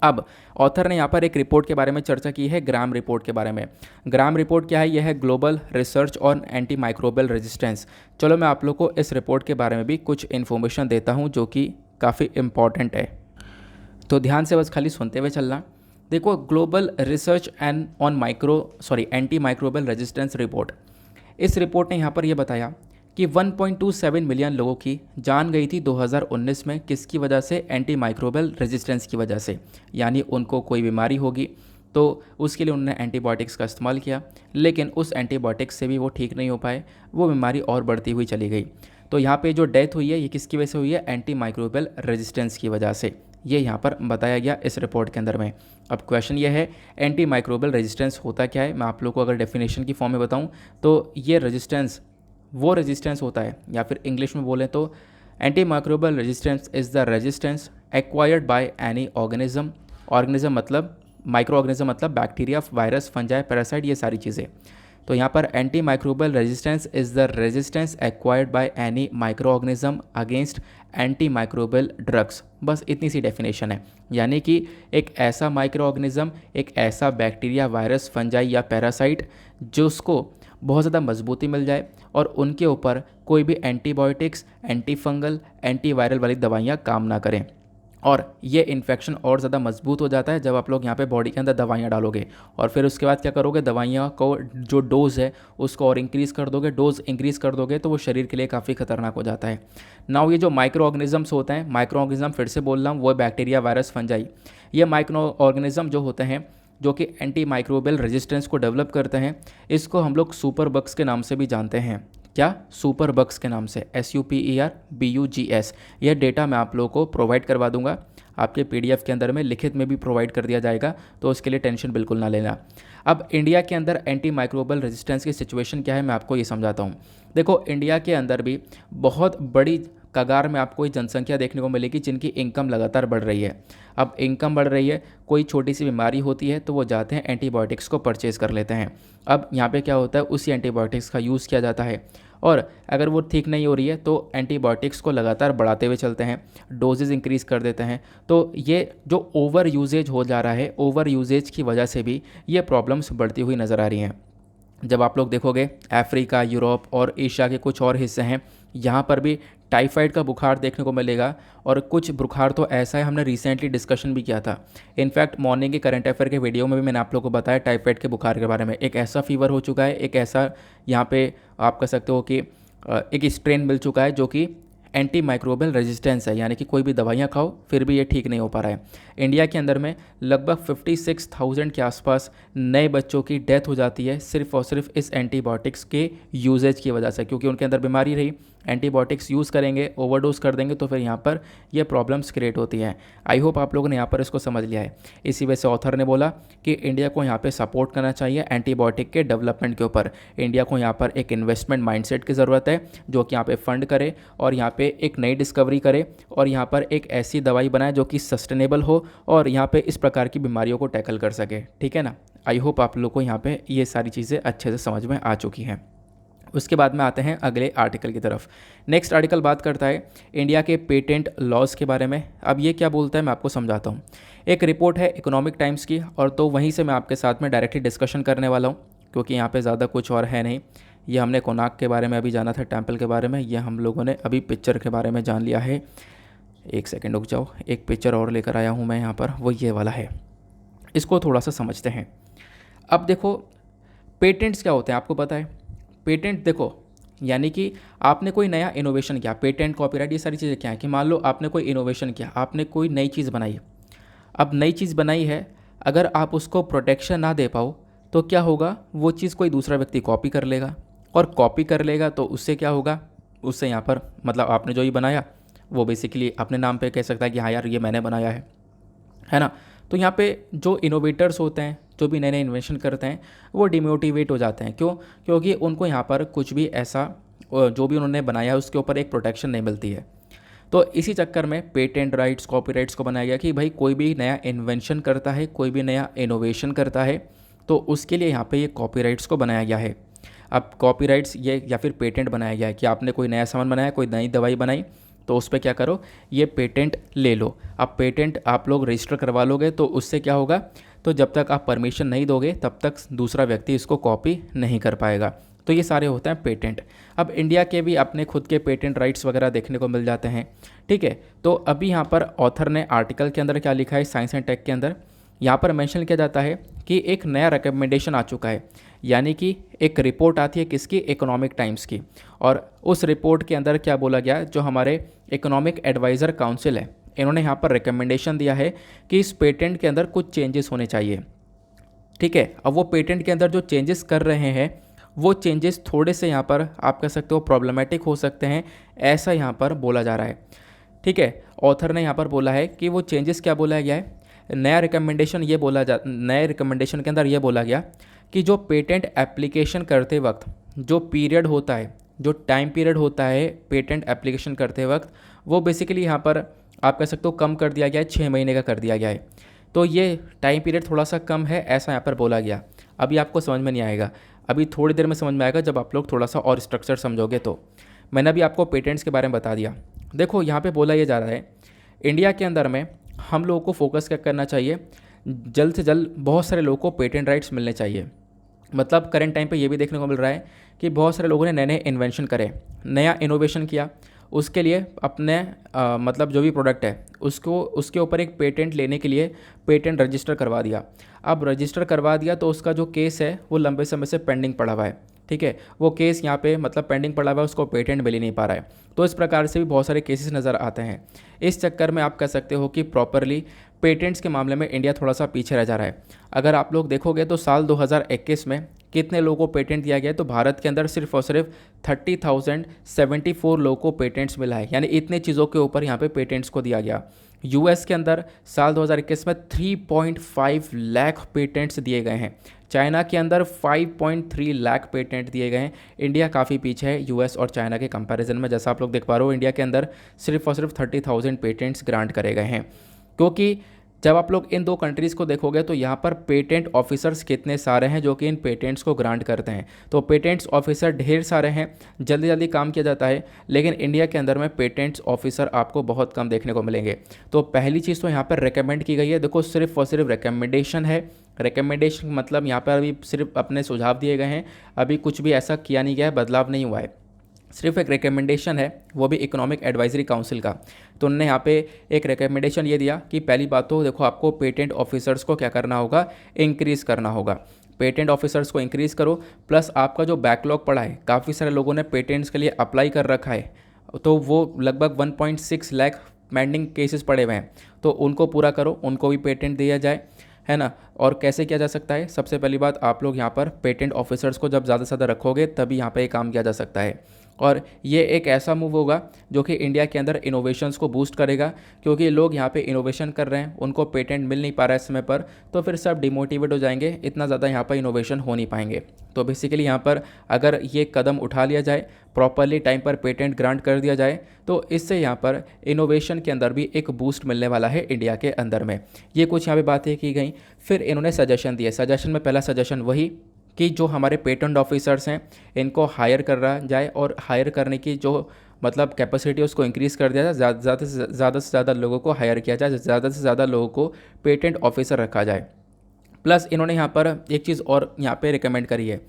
अब ऑथर ने यहाँ पर एक रिपोर्ट के बारे में चर्चा की है, ग्राम रिपोर्ट के बारे में। ग्राम रिपोर्ट क्या है? यह है global research on anti microbial resistance. चलो मैं आप लोग को इस रिपोर्ट के बारे में भी कुछ इन्फॉर्मेशन देता हूँ जो कि काफ़ी इम्पॉर्टेंट है, तो ध्यान से बस खाली सुनते हुए चलना। देखो, global research and on anti microbial resistance report, इस रिपोर्ट ने यहाँ पर यह बताया कि 1.27 मिलियन लोगों की जान गई थी 2019 में, किसकी वजह से? एंटी माइक्रोबियल रेजिस्टेंस की वजह से। यानी उनको कोई बीमारी होगी तो उसके लिए उन्होंने एंटीबायोटिक्स का इस्तेमाल किया, लेकिन उस एंटीबायोटिक्स से भी वो ठीक नहीं हो पाए, वो बीमारी और बढ़ती हुई चली गई। तो यहाँ पे जो डेथ हुई है ये किसकी वजह से हुई है? एंटी माइक्रोबियल रेजिस्टेंस की वजह से। ये यहाँ पर बताया गया इस रिपोर्ट के अंदर में। अब क्वेश्चन ये है एंटी माइक्रोबियल रेजिस्टेंस होता क्या है। मैं आप लोग को अगर डेफिनेशन की फॉर्म में बताऊँ तो ये रेजिस्टेंस वो रेजिस्टेंस होता है, या फिर इंग्लिश में बोलें तो anti microbial resistance is the resistance acquired by any organism. Organism मतलब माइक्रो ऑर्गेनिज्म मतलब बैक्टीरिया, वायरस, फंजाई, पैरासाइट, ये सारी चीज़ें। तो यहाँ पर anti microbial resistance is the resistance acquired by any micro organism against anti microbial drugs. बस इतनी सी डेफिनेशन है, यानी कि एक ऐसा माइक्रो ऑर्गेनिज्म, एक ऐसा बैक्टीरिया, वायरस, फंजाई या पैरासाइट जिसको बहुत ज़्यादा मजबूती मिल जाए और उनके ऊपर कोई भी antibiotics, anti fungal, anti viral वाली दवाइयाँ काम ना करें। और ये इन्फेक्शन और ज़्यादा मजबूत हो जाता है जब आप लोग यहाँ पे बॉडी के अंदर दवाइयाँ डालोगे, और फिर उसके बाद क्या करोगे, दवाइयाँ को जो डोज़ है उसको और इंक्रीज़ कर दोगे। डोज़ इंक्रीज़ कर दोगे तो वो शरीर के लिए काफ़ी खतरनाक हो जाता है। नाउ ये जो माइक्रो ऑर्गेनिजम्स होते हैं, माइक्रो ऑर्गेनिज्म फिर से बोल रहा हूँ, वो बैक्टीरिया, वायरस, फंजाई, ये माइक्रो ऑर्गेनिज्म जो होते हैं जो कि एंटी माइक्रोबियल रेजिस्टेंस को डेवलप करते हैं, इसको हम लोग सुपर बग्स के नाम से भी जानते हैं। क्या? सुपर बग्स के नाम से, SUPERBUGS। यह डेटा मैं आप लोगों को प्रोवाइड करवा दूंगा, आपके PDF के अंदर में लिखित में भी प्रोवाइड कर दिया जाएगा, तो उसके लिए टेंशन बिल्कुल ना लेना। अब इंडिया के अंदर एंटी माइक्रोबियल रेजिस्टेंस की सिचुएशन क्या है, मैं आपको ये समझाता हूँ। देखो, इंडिया के अंदर भी बहुत बड़ी कगार में आपको जनसंख्या देखने को मिलेगी जिनकी इनकम लगातार बढ़ रही है। अब इनकम बढ़ रही है, कोई छोटी सी बीमारी होती है तो वो जाते हैं एंटीबायोटिक्स को परचेज़ कर लेते हैं। अब यहाँ पे क्या होता है, उसी एंटीबायोटिक्स का यूज़ किया जाता है, और अगर वो ठीक नहीं हो रही है तो एंटीबायोटिक्स को लगातार बढ़ाते हुए चलते हैं, डोजेज़ इंक्रीज़ कर देते हैं। तो ये जो ओवर यूजेज हो जा रहा है, ओवर यूजेज की वजह से भी ये प्रॉब्लम्स बढ़ती हुई नज़र आ रही हैं। जब आप लोग देखोगे अफ्रीका, यूरोप और एशिया के कुछ और हिस्से हैं, यहाँ पर भी टाइफाइड का बुखार देखने को मिलेगा। और कुछ बुखार तो ऐसा है, हमने रिसेंटली डिस्कशन भी किया था, इनफैक्ट मॉर्निंग के करंट अफेयर के वीडियो में भी मैंने आप लोगों को बताया टाइफाइड के बुखार के बारे में। एक ऐसा फीवर हो चुका है, एक ऐसा यहाँ पे आप कह सकते हो कि एक स्ट्रेन मिल चुका है जो कि एंटी माइक्रोबियल रेजिस्टेंस है, यानी कि कोई भी दवाइयाँ खाओ फिर भी ये ठीक नहीं हो पा रहा है। इंडिया के अंदर में लगभग 56,000 के आसपास नए बच्चों की डेथ हो जाती है सिर्फ और सिर्फ इस एंटीबायोटिक्स के यूजेज की वजह से, क्योंकि उनके अंदर बीमारी रही, एंटीबायोटिक्स यूज़ करेंगे, ओवरडोज कर देंगे, तो फिर यहाँ पर ये प्रॉब्लम्स क्रिएट होती हैं। आई होप आप लोगों ने यहाँ पर इसको समझ लिया है। इसी वजह से ऑथर ने बोला कि इंडिया को यहाँ पे सपोर्ट करना चाहिए एंटीबायोटिक के डेवलपमेंट के ऊपर। इंडिया को यहाँ पर एक इन्वेस्टमेंट माइंडसेट की ज़रूरत है जो कि यहाँ पे फंड करे और यहाँ पे एक नई डिस्कवरी करे और यहाँ पर एक ऐसी दवाई बनाए जो कि सस्टेनेबल हो और यहाँ पे इस प्रकार की बीमारियों को टैकल कर सके। ठीक है ना? आई होप आप लोग को यहाँ पे ये सारी चीज़ें अच्छे से समझ में आ चुकी हैं। उसके बाद में आते हैं अगले आर्टिकल की तरफ। नेक्स्ट आर्टिकल बात करता है इंडिया के पेटेंट लॉज के बारे में। अब ये क्या बोलता है मैं आपको समझाता हूँ। एक रिपोर्ट है इकोनॉमिक टाइम्स की, और तो वहीं से मैं आपके साथ में डायरेक्टली डिस्कशन करने वाला हूँ, क्योंकि यहाँ पे ज़्यादा कुछ और है नहीं। ये हमने कोणार्क के बारे में अभी जाना था, टेम्पल के बारे में, ये हम लोगों ने अभी पिक्चर के बारे में जान लिया है। एक सेकेंड रुक जाओ, एक पिक्चर और लेकर आया हूँ मैं यहाँ पर, वो ये वाला है, इसको थोड़ा सा समझते हैं। अब देखो पेटेंट्स क्या होते हैं आपको पता है। पेटेंट देखो यानी कि आपने कोई नया इनोवेशन किया, पेटेंट, कॉपीराइट, ये सारी चीज़ें क्या है कि मान लो आपने कोई इनोवेशन किया, आपने कोई नई चीज़ बनाई। अब नई चीज़ बनाई है, अगर आप उसको प्रोटेक्शन ना दे पाओ तो क्या होगा, वो चीज़ कोई दूसरा व्यक्ति कॉपी कर लेगा, और कॉपी कर लेगा तो उससे क्या होगा, उससे यहाँ पर मतलब आपने जो ये बनाया वो बेसिकली अपने नाम पे कह सकता है कि हाँ यार ये मैंने बनाया है ना। तो यहाँ पे जो इनोवेटर्स होते हैं, जो भी नए नए इन्वेंशन करते हैं, वो डिमोटिवेट हो जाते हैं। क्यों? क्योंकि उनको यहाँ पर कुछ भी ऐसा जो भी उन्होंने बनाया है उसके ऊपर एक प्रोटेक्शन नहीं मिलती है। तो इसी चक्कर में पेटेंट राइट्स, कॉपीराइट्स को बनाया गया कि भाई कोई भी नया इन्वेंशन करता है, कोई भी नया इनोवेशन करता है, तो उसके लिए यहाँ पे ये कॉपीराइट्स को बनाया गया है। अब कॉपीराइट्स ये या फिर पेटेंट बनाया गया है कि आपने कोई नया सामान बनाया, कोई नई दवाई बनाई, तो उस पर क्या करो, ये पेटेंट ले लो। अब पेटेंट आप लोग रजिस्टर करवा लोगे तो उससे क्या होगा, तो जब तक आप परमिशन नहीं दोगे तब तक दूसरा व्यक्ति इसको कॉपी नहीं कर पाएगा। तो ये सारे होते हैं पेटेंट। अब इंडिया के भी अपने खुद के पेटेंट राइट्स वगैरह देखने को मिल जाते हैं। ठीक है, तो अभी यहाँ पर ऑथर ने आर्टिकल के अंदर क्या लिखा है, साइंस एंड टेक के अंदर यहाँ पर मेंशन किया जाता है कि एक नया रिकमेंडेशन आ चुका है, यानी कि एक रिपोर्ट आती है किसकी, इकोनॉमिक टाइम्स की। और उस रिपोर्ट के अंदर क्या बोला गया, जो हमारे इकोनॉमिक एडवाइज़र काउंसिल है, इन्होंने यहाँ पर रिकमेंडेशन दिया है कि इस पेटेंट के अंदर कुछ चेंजेस होने चाहिए। ठीक है, अब वो पेटेंट के अंदर जो चेंजेस कर रहे हैं वो चेंजेस थोड़े से यहाँ पर आप कह सकते हो प्रॉब्लमेटिक हो सकते हैं, ऐसा यहाँ पर बोला जा रहा है। ठीक है, ऑथर ने यहाँ पर बोला है कि वो चेंजेस क्या बोला गया है, नया रिकमेंडेशन के अंदर ये बोला गया कि जो पेटेंट एप्लीकेशन करते वक्त जो पीरियड होता है, जो टाइम पीरियड होता है पेटेंट एप्लीकेशन करते वक्त, वो बेसिकली यहाँ पर आप कह सकते हो कम कर दिया गया है, 6 महीने का कर दिया गया है। तो ये टाइम पीरियड थोड़ा सा कम है, ऐसा यहाँ पर बोला गया। अभी आपको समझ में नहीं आएगा, अभी थोड़ी देर में समझ में आएगा जब आप लोग थोड़ा सा और स्ट्रक्चर समझोगे। तो मैंने अभी आपको पेटेंट्स के बारे में बता दिया। देखो यहाँ पे बोला ये जा रहा है, इंडिया के अंदर में हम लोगों को फोकस क्या करना चाहिए, जल्द से जल्द बहुत सारे लोगों को पेटेंट राइट्स मिलने चाहिए। मतलब करंट टाइम पे ये भी देखने को मिल रहा है कि बहुत सारे लोगों ने नए नए इन्वेंशन करे, नया इनोवेशन किया, उसके लिए अपने मतलब जो भी प्रोडक्ट है उसको उसके ऊपर एक पेटेंट लेने के लिए पेटेंट रजिस्टर करवा दिया। अब रजिस्टर करवा दिया तो उसका जो केस है वो लंबे समय से पेंडिंग पड़ा हुआ है। ठीक है, वो केस यहाँ पे मतलब पेंडिंग पड़ा हुआ है, उसको पेटेंट मिल ही नहीं पा रहा है। तो इस प्रकार से भी बहुत सारे केसेस नज़र आते हैं। इस चक्कर में आप कह सकते हो कि प्रॉपरली पेटेंट्स के मामले में इंडिया थोड़ा सा पीछे रह जा रहा है। अगर आप लोग देखोगे तो साल 2021 में कितने लोगों को पेटेंट दिया गया है, तो भारत के अंदर सिर्फ और सिर्फ 30,074 लोगों को पेटेंट्स मिला है, यानी इतने चीज़ों के ऊपर यहाँ पे पेटेंट्स को दिया गया। यूएस के अंदर साल 2021 में 3.5 लाख पेटेंट्स दिए गए हैं, चाइना के अंदर 5.3 लाख पेटेंट दिए गए हैं। इंडिया काफ़ी पीछे है यूएस और चाइना के कंपैरिजन में। जैसा आप लोग देख पा रहे हो, इंडिया के अंदर सिर्फ और सिर्फ 30,000 पेटेंट्स ग्रांट करे गए हैं। क्योंकि जब आप लोग इन दो कंट्रीज़ को देखोगे तो यहाँ पर पेटेंट ऑफिसर्स कितने सारे हैं जो कि इन पेटेंट्स को ग्रांट करते हैं। तो पेटेंट्स ऑफिसर ढेर सारे हैं, जल्दी जल्दी काम किया जाता है, लेकिन इंडिया के अंदर में पेटेंट्स ऑफिसर आपको बहुत कम देखने को मिलेंगे। तो पहली चीज़ तो यहाँ पर रिकमेंड की गई है। देखो सिर्फ और सिर्फ रिकमेंडेशन है, रिकमेंडेशन मतलब यहाँ पर अभी सिर्फ अपने सुझाव दिए गए हैं, अभी कुछ भी ऐसा किया नहीं गया है, बदलाव नहीं हुआ है, सिर्फ एक रिकमेंडेशन है, वो भी इकोनॉमिक एडवाइजरी काउंसिल का। तो उन्होंने यहाँ पे एक रिकमेंडेशन ये दिया कि पहली बात तो देखो आपको पेटेंट ऑफिसर्स को क्या करना होगा, इंक्रीज़ करना होगा। पेटेंट ऑफिसर्स को इंक्रीज़ करो, प्लस आपका जो बैकलॉग पड़ा है, काफ़ी सारे लोगों ने पेटेंट्स के लिए अप्लाई कर रखा है, तो वो लगभग 1.6 लाख पेंडिंग केसेस पड़े हुए हैं, तो उनको पूरा करो, उनको भी पेटेंट दिया जाए, है ना। और कैसे किया जा सकता है, सबसे पहली बात आप लोग यहाँ पर पेटेंट ऑफिसर्स को जब ज़्यादा से ज़्यादा रखोगे तभी यहाँ पे ये काम किया जा सकता है। और ये एक ऐसा मूव होगा जो कि इंडिया के अंदर इनोवेशंस को बूस्ट करेगा, क्योंकि लोग यहाँ पे इनोवेशन कर रहे हैं, उनको पेटेंट मिल नहीं पा रहा है समय पर, तो फिर सब डिमोटिवेट हो जाएंगे, इतना ज़्यादा यहाँ पर इनोवेशन हो नहीं पाएंगे। तो बेसिकली यहाँ पर अगर ये कदम उठा लिया जाए, प्रॉपरली टाइम पर पेटेंट ग्रांट कर दिया जाए, तो इससे यहाँ पर इनोवेशन के अंदर भी एक बूस्ट मिलने वाला है इंडिया के अंदर में। ये कुछ यहाँ पे बातें की गई। फिर इन्होंने सजेशन दिए। सजेशन में पहला सजेशन वही कि जो हमारे पेटेंट ऑफिसर्स हैं इनको हायर करा जाए, और हायर करने की जो मतलब कैपेसिटी उसको इंक्रीज़ कर दिया जाए, ज़्यादा से ज़्यादा लोगों को हायर किया जाए, ज़्यादा से ज़्यादा लोगों को पेटेंट ऑफिसर रखा जाए। प्लस इन्होंने यहाँ पर एक चीज़ और यहाँ पे रिकमेंड करी है,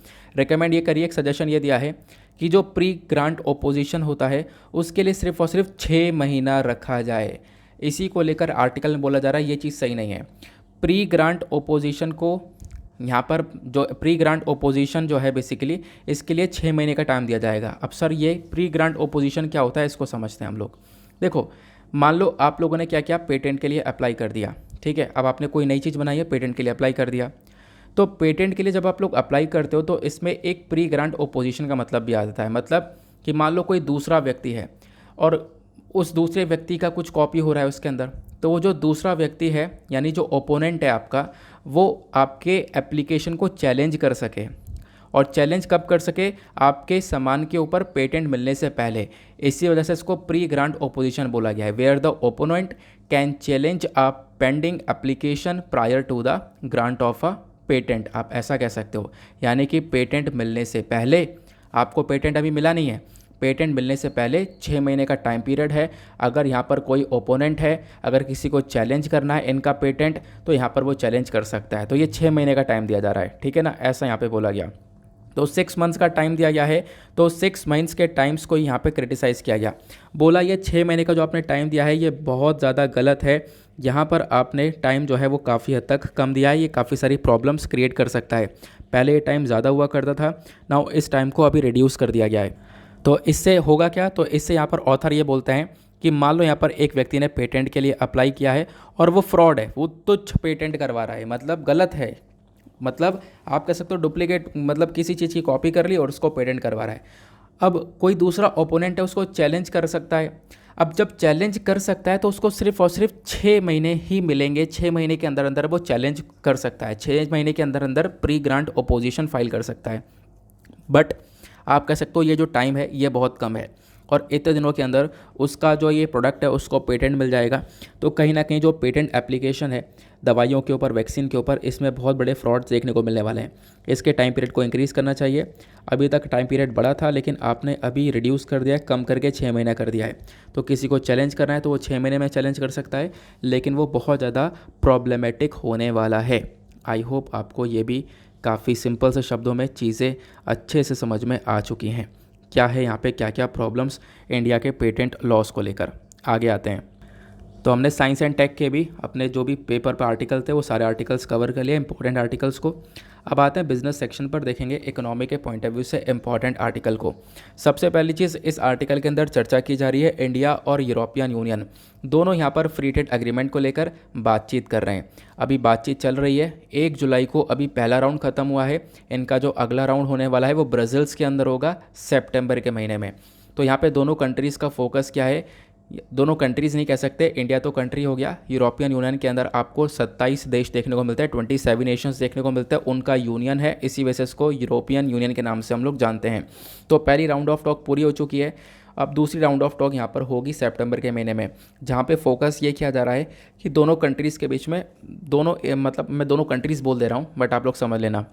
एक सजेशन ये दिया है कि जो प्री ग्रांट ओपोजिशन होता है उसके लिए सिर्फ और सिर्फ 6 महीना रखा जाए। इसी को लेकर आर्टिकल में बोला जा रहा है ये चीज़ सही नहीं है। प्री ग्रांट ओपोजिशन को यहाँ पर जो प्री ग्रांट ओपोजिशन जो है बेसिकली इसके लिए 6 महीने का टाइम दिया जाएगा। अब सर ये प्री ग्रांट ओपोजिशन क्या होता है, इसको समझते हैं हम लोग। देखो मान लो आप लोगों ने क्या किया, पेटेंट के लिए अप्लाई कर दिया, ठीक है। अब आपने कोई नई चीज़ बनाई है, पेटेंट के लिए अप्लाई कर दिया। तो पेटेंट के लिए जब आप लोग अप्लाई करते हो तो इसमें एक प्री ग्रांट ओपोजिशन का मतलब भी आ जाता है। मतलब कि मान लो कोई दूसरा व्यक्ति है और उस दूसरे व्यक्ति का कुछ कॉपी हो रहा है उसके अंदर, तो वो जो दूसरा व्यक्ति है यानी जो ओपोनेंट है आपका, वो आपके एप्लीकेशन को चैलेंज कर सके। और चैलेंज कब कर सके, आपके सामान के ऊपर पेटेंट मिलने से पहले। इसी वजह से इसको प्री ग्रांट ओपोजिशन बोला गया है, where the opponent can challenge a pending application prior to the grant of a patent. आप ऐसा कह सकते हो, यानी कि पेटेंट मिलने से पहले, आपको पेटेंट अभी मिला नहीं है, पेटेंट मिलने से पहले 6 महीने का टाइम पीरियड है। अगर यहाँ पर कोई ओपोनेंट है, अगर किसी को चैलेंज करना है इनका पेटेंट, तो यहाँ पर वो चैलेंज कर सकता है। तो ये 6 महीने का टाइम दिया जा रहा है, ठीक है ना, ऐसा यहाँ पे बोला गया। तो 6 मंथ्स का टाइम दिया गया है, तो 6 मंथ्स के टाइम्स को यहाँ पे क्रिटिसाइज़ किया गया। बोला ये 6 महीने का जो आपने टाइम दिया है ये बहुत ज़्यादा गलत है, यहाँ पर आपने टाइम जो है वो काफ़ी हद तक कम दिया है, ये काफ़ी सारी प्रॉब्लम्स क्रिएट कर सकता है। पहले ये टाइम ज़्यादा हुआ करता था, नाउ इस टाइम को अभी रिड्यूस कर दिया गया है। तो इससे होगा क्या, तो इससे यहाँ पर ऑथर ये बोलते हैं कि मान लो यहाँ पर एक व्यक्ति ने पेटेंट के लिए अप्लाई किया है और वो फ्रॉड है, वो तुच्छ पेटेंट करवा रहा है, मतलब गलत है, मतलब आप कह सकते हो डुप्लीकेट, मतलब किसी चीज़ की कॉपी कर ली और उसको पेटेंट करवा रहा है। अब कोई दूसरा ओपोनेंट है उसको चैलेंज कर सकता है। अब जब चैलेंज कर सकता है तो उसको सिर्फ और सिर्फ 6 महीने ही मिलेंगे। 6 महीने के अंदर अंदर वो चैलेंज कर सकता है, 6 महीने के अंदर अंदर प्री ग्रांट ओपोजिशन फाइल कर सकता है। बट आप कह सकते हो ये जो टाइम है ये बहुत कम है, और इतने दिनों के अंदर उसका जो ये प्रोडक्ट है उसको पेटेंट मिल जाएगा। तो कहीं ना कहीं जो पेटेंट एप्लीकेशन है दवाइयों के ऊपर, वैक्सीन के ऊपर, इसमें बहुत बड़े फ्रॉड्स देखने को मिलने वाले हैं। इसके टाइम पीरियड को इंक्रीज़ करना चाहिए। अभी तक टाइम पीरियड बड़ा था लेकिन आपने अभी रिड्यूस कर दिया है, कम करके 6 महीना कर दिया है। तो किसी को चैलेंज करना है तो वो 6 महीने में चैलेंज कर सकता है, लेकिन वो बहुत ज़्यादा प्रॉब्लमेटिक होने वाला है। आई होप आपको ये भी काफ़ी सिंपल से शब्दों में चीज़ें अच्छे से समझ में आ चुकी हैं, क्या है यहाँ पे, क्या क्या प्रॉब्लम्स इंडिया के पेटेंट लॉस को लेकर। आगे आते हैं। तो हमने साइंस एंड टेक के भी अपने जो भी पेपर पर आर्टिकल थे वो सारे आर्टिकल्स कवर कर लिए, इंपॉर्टेंट आर्टिकल्स को। अब आते हैं बिजनेस सेक्शन पर, देखेंगे इकोनॉमी के पॉइंट ऑफ व्यू से इंपॉर्टेंट आर्टिकल को। सबसे पहली चीज़ इस आर्टिकल के अंदर चर्चा की जा रही है, इंडिया और यूरोपियन यूनियन दोनों यहाँ पर फ्री ट्रेड एग्रीमेंट को लेकर बातचीत कर रहे हैं। अभी बातचीत चल रही है, 1 जुलाई को अभी पहला राउंड ख़त्म हुआ है। इनका जो अगला राउंड होने वाला है वो ब्राज़ील्स के अंदर होगा सितंबर के महीने में। तो यहाँ पे दोनों कंट्रीज़ का फोकस क्या है, दोनों कंट्रीज़ नहीं कह सकते, इंडिया तो कंट्री हो गया। यूरोपियन यूनियन के अंदर आपको 27 देश देखने को मिलते हैं, 27 नेशंस देखने को मिलते हैं, उनका यूनियन है, इसी वजह से इसको यूरोपियन यूनियन के नाम से हम लोग जानते हैं। तो पहली राउंड ऑफ टॉक पूरी हो चुकी है। अब दूसरी राउंड ऑफ टॉक यहाँ पर होगी सितंबर के महीने में, जहाँ पे फोकस ये किया जा रहा है कि दोनों कंट्रीज़ के बीच में, दोनों मतलब मैं दोनों कंट्रीज़ बोल दे रहा हूँ बट आप लोग समझ लेना,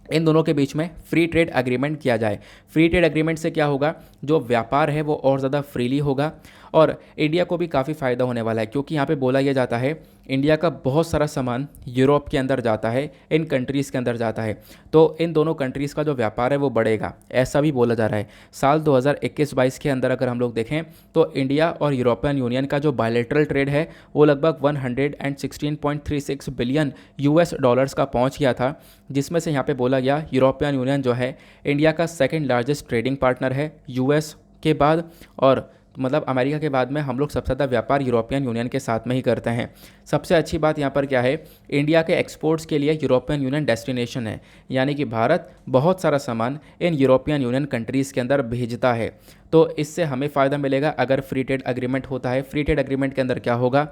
इन दोनों के बीच में फ्री ट्रेड एग्रीमेंट किया जाए। फ्री ट्रेड एग्रीमेंट से क्या होगा, जो व्यापार है वो और ज़्यादा फ्रीली होगा और इंडिया को भी काफ़ी फ़ायदा होने वाला है, क्योंकि यहाँ पे बोला यह जाता है इंडिया का बहुत सारा सामान यूरोप के अंदर जाता है, इन कंट्रीज़ के अंदर जाता है। तो इन दोनों कंट्रीज़ का जो व्यापार है वो बढ़ेगा, ऐसा भी बोला जा रहा है। साल 2021-22 के अंदर अगर हम लोग देखें तो इंडिया और यूरोपियन यूनियन का जो बायलैटरल ट्रेड है वो लगभग 116.36 बिलियन यूएस डॉलर्स का पहुंच गया था, जिसमें से यहाँ पे बोला गया यूरोपियन यूनियन जो है इंडिया का सेकंड लार्जेस्ट ट्रेडिंग पार्टनर है यूएस के बाद, और मतलब अमेरिका के बाद में हम लोग सबसे ज़्यादा व्यापार यूरोपियन यूनियन के साथ में ही करते हैं। सबसे अच्छी बात यहाँ पर क्या है, इंडिया के एक्सपोर्ट्स के लिए यूरोपियन यूनियन डेस्टिनेशन है, यानी कि भारत बहुत सारा सामान इन यूरोपियन यूनियन कंट्रीज़ के अंदर भेजता है। तो इससे हमें फ़ायदा मिलेगा अगर फ्री ट्रेड एग्रीमेंट होता है। फ्री ट्रेड एग्रीमेंट के अंदर क्या होगा,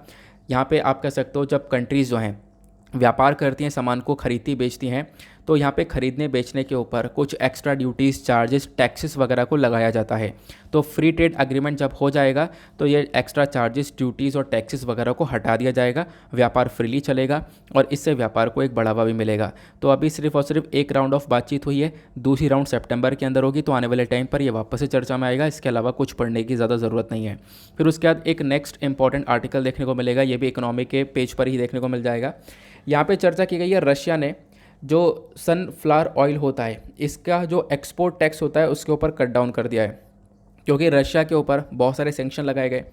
यहाँ पे आप कह सकते हो जब कंट्रीज़ जो हैं व्यापार करती हैं, सामान को खरीदती बेचती हैं, तो यहाँ पे ख़रीदने बेचने के ऊपर कुछ एक्स्ट्रा ड्यूटीज़, चार्जेस, टैक्सेस वगैरह को लगाया जाता है। तो फ्री ट्रेड एग्रीमेंट जब हो जाएगा तो ये एक्स्ट्रा चार्जेस, ड्यूटीज़ और टैक्सेस वगैरह को हटा दिया जाएगा, व्यापार फ्रीली चलेगा और इससे व्यापार को एक बढ़ावा भी मिलेगा। तो अभी सिर्फ और सिर्फ एक राउंड ऑफ बातचीत हुई है, दूसरी राउंड सितंबर के अंदर होगी, तो आने वाले टाइम पर ये वापस से चर्चा में आएगा। इसके अलावा कुछ पढ़ने की ज़्यादा ज़रूरत नहीं है। फिर उसके बाद एक नेक्स्ट इंपॉर्टेंट आर्टिकल देखने को मिलेगा, ये भी इकोनॉमी के पेज पर ही देखने को मिल जाएगा। यहाँ पे चर्चा की गई है, रशिया ने जो सनफ्लावर ऑयल होता है इसका जो एक्सपोर्ट टैक्स होता है उसके ऊपर कट डाउन कर दिया है, क्योंकि रशिया के ऊपर बहुत सारे सैंक्शन लगाए गए।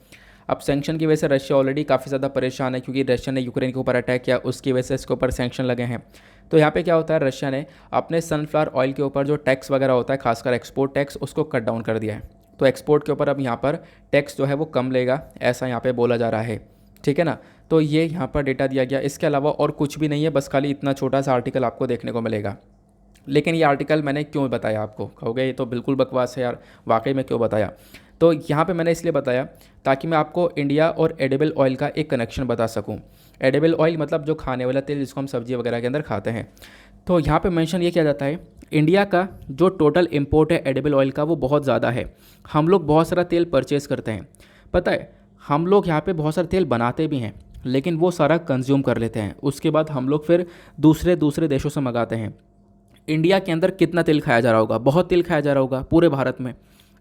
अब सैंक्शन की वजह से रशिया ऑलरेडी काफ़ी ज़्यादा परेशान है, क्योंकि रशिया ने यूक्रेन के ऊपर अटैक किया, उसकी वजह से इसके ऊपर सैंक्शन लगे हैं। तो यहाँ पे क्या होता है, रशिया ने अपने सनफ्लावर ऑयल के ऊपर जो टैक्स वगैरह होता है, खासकर एक्सपोर्ट टैक्स, उसको कट डाउन कर दिया है। तो एक्सपोर्ट के ऊपर अब यहाँ पर टैक्स जो है वो कम लेगा, ऐसा यहाँ पर बोला जा रहा है। ठीक है ना, तो ये यहाँ पर डेटा दिया गया। इसके अलावा और कुछ भी नहीं है, बस खाली इतना छोटा सा आर्टिकल आपको देखने को मिलेगा। लेकिन ये आर्टिकल मैंने क्यों बताया आपको, कहोगे ये तो बिल्कुल बकवास है यार, वाकई में क्यों बताया। तो यहाँ पे मैंने इसलिए बताया ताकि मैं आपको इंडिया और एडिबल ऑयल का एक कनेक्शन बता सकूँ। एडिबल ऑयल मतलब जो खाने वाला तेल जिसको हम सब्जी वगैरह के अंदर खाते हैं। तो यहाँ पे मेंशन ये किया जाता है, इंडिया का जो टोटल इम्पोर्ट है एडिबल ऑयल का वो बहुत ज़्यादा है। हम लोग बहुत सारा तेल परचेज़ करते हैं, पता है हम लोग यहाँ पे बहुत सारा तेल बनाते भी हैं, लेकिन वो सारा कंज्यूम कर लेते हैं, उसके बाद हम लोग फिर दूसरे देशों से मंगाते हैं। इंडिया के अंदर कितना तेल खाया जा रहा होगा, बहुत तेल खाया जा रहा होगा पूरे भारत में।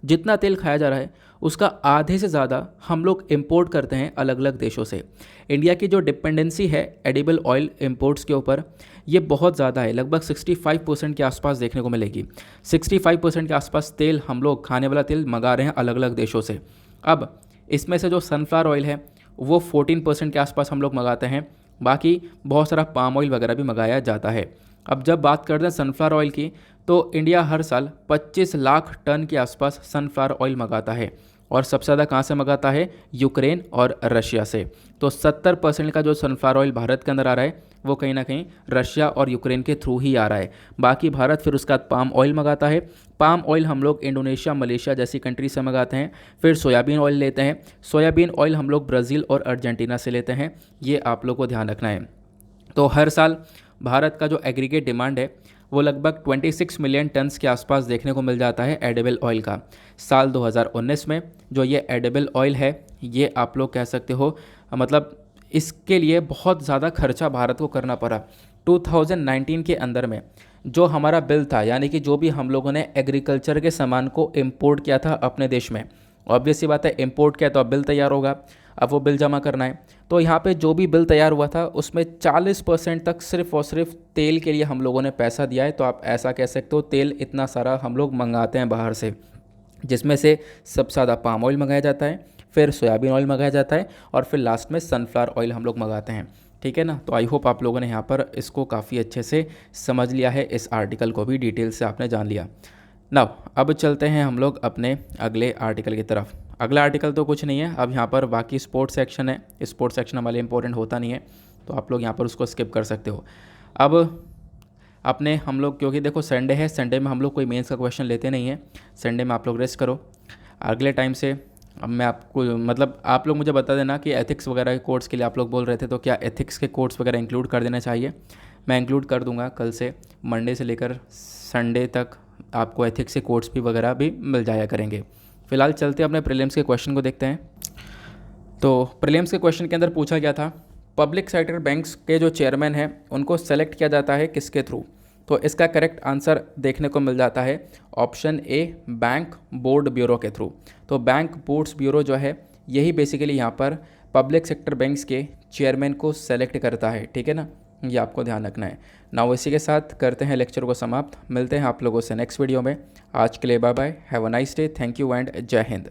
जितना तेल खाया जा रहा है उसका आधे से ज़्यादा हम लोग इंपोर्ट करते हैं अलग अलग देशों से। इंडिया की जो डिपेंडेंसी है एडिबल ऑयल इंपोर्ट्स के ऊपर ये बहुत ज़्यादा है, लगभग 65% के आसपास देखने को मिलेगी। 65% के आसपास तेल हम लोग, खाने वाला तेल मंगा रहे हैं अलग अलग देशों से। अब इसमें से जो सनफ्लावर ऑयल है वो 14% के आसपास हम लोग मंगाते हैं, बाकी बहुत सारा पाम ऑयल वगैरह भी मंगाया जाता है। अब जब बात करते हैं सनफ्लावर ऑयल की, तो इंडिया हर साल 25 लाख टन के आसपास सनफ्लावर ऑयल मंगाता है, और सबसे ज़्यादा कहाँ से मंगाता है, यूक्रेन और रशिया से। तो 70% का जो सनफ्लावर ऑयल भारत के अंदर आ रहा है वो कहीं ना कहीं रशिया और यूक्रेन के थ्रू ही आ रहा है। बाकी भारत फिर उसके बाद पाम ऑयल मंगाता है। पाम ऑयल हम लोग इंडोनेशिया, मलेशिया जैसी कंट्री से मंगाते हैं। फिर सोयाबीन ऑयल लेते हैं। सोयाबीन ऑयल हम लोग ब्राज़ील और अर्जेंटीना से लेते हैं। ये आप लोग को ध्यान रखना है। तो हर साल भारत का जो एग्रीगेट डिमांड है वो लगभग 26 मिलियन टन्स के आसपास देखने को मिल जाता है एडिबल ऑयल का। साल 2019 में जो ये एडिबल ऑयल है ये आप लोग कह सकते हो मतलब इसके लिए बहुत ज़्यादा खर्चा भारत को करना पड़ा। 2019 के अंदर में जो हमारा बिल था, यानी कि जो भी हम लोगों ने एग्रीकल्चर के सामान को इम्पोर्ट किया था अपने देश में, ऑब्वियस सी बात है इम्पोर्ट किया तो अब बिल तैयार होगा, अब वो बिल जमा करना है। तो यहाँ पे जो भी बिल तैयार हुआ था उसमें 40% तक सिर्फ और सिर्फ तेल के लिए हम लोगों ने पैसा दिया है। तो आप ऐसा कह सकते हो तेल इतना सारा हम लोग मंगाते हैं बाहर से, जिसमें से सबसे ज़्यादा पाम ऑयल मंगाया जाता है, फिर सोयाबीन ऑयल मंगाया जाता है और फिर लास्ट में सनफ्लावर ऑयल हम लोग मंगाते हैं। ठीक है ना। तो आई होप आप लोगों ने यहाँ पर इसको काफ़ी अच्छे से समझ लिया है, इस आर्टिकल को भी डिटेल से आपने जान लिया। नाउ अब चलते हैं हम लोग अपने अगले आर्टिकल की तरफ। अगला आर्टिकल तो कुछ नहीं है, अब यहाँ पर बाकी स्पोर्ट्स सेक्शन है। स्पोर्ट्स सेक्शन हमारे इंपॉर्टेंट होता नहीं है तो आप लोग यहाँ पर उसको स्किप कर सकते हो। अब अपने हम लोग, क्योंकि देखो संडे है, संडे में हम लोग कोई मेंस का क्वेश्चन लेते नहीं है। संडे में आप लोग रेस्ट करो। अगले टाइम से अब मैं आपको मतलब आप लोग मुझे बता देना कि एथिक्स वगैरह के कोर्स के लिए आप लोग बोल रहे थे, तो क्या एथिक्स के कोर्स वगैरह इंक्लूड कर देना चाहिए। मैं इंक्लूड कर दूंगा कल से, मंडे से लेकर संडे तक आपको एथिक्स के कोर्स भी वगैरह भी मिल जाया करेंगे। फिलहाल चलते अपने प्रीलिम्स के क्वेश्चन को देखते हैं। तो प्रीलिम्स के क्वेश्चन के अंदर पूछा गया था पब्लिक सेक्टर बैंक्स के जो चेयरमैन हैं उनको सेलेक्ट किया जाता है किसके थ्रू। तो इसका करेक्ट आंसर देखने को मिल जाता है option A, bank board bureau के थ्रू। तो बैंक बोर्ड्स ब्यूरो जो है यही बेसिकली यहाँ पर पब्लिक सेक्टर बैंक्स के चेयरमैन को सेलेक्ट करता है। ठीक है ना, ये आपको ध्यान रखना है। नाउ इसी के साथ करते हैं लेक्चर को समाप्त। मिलते हैं आप लोगों से नेक्स्ट वीडियो में। आज के लिए bye bye, have a nice day, thank you and जय हिंद।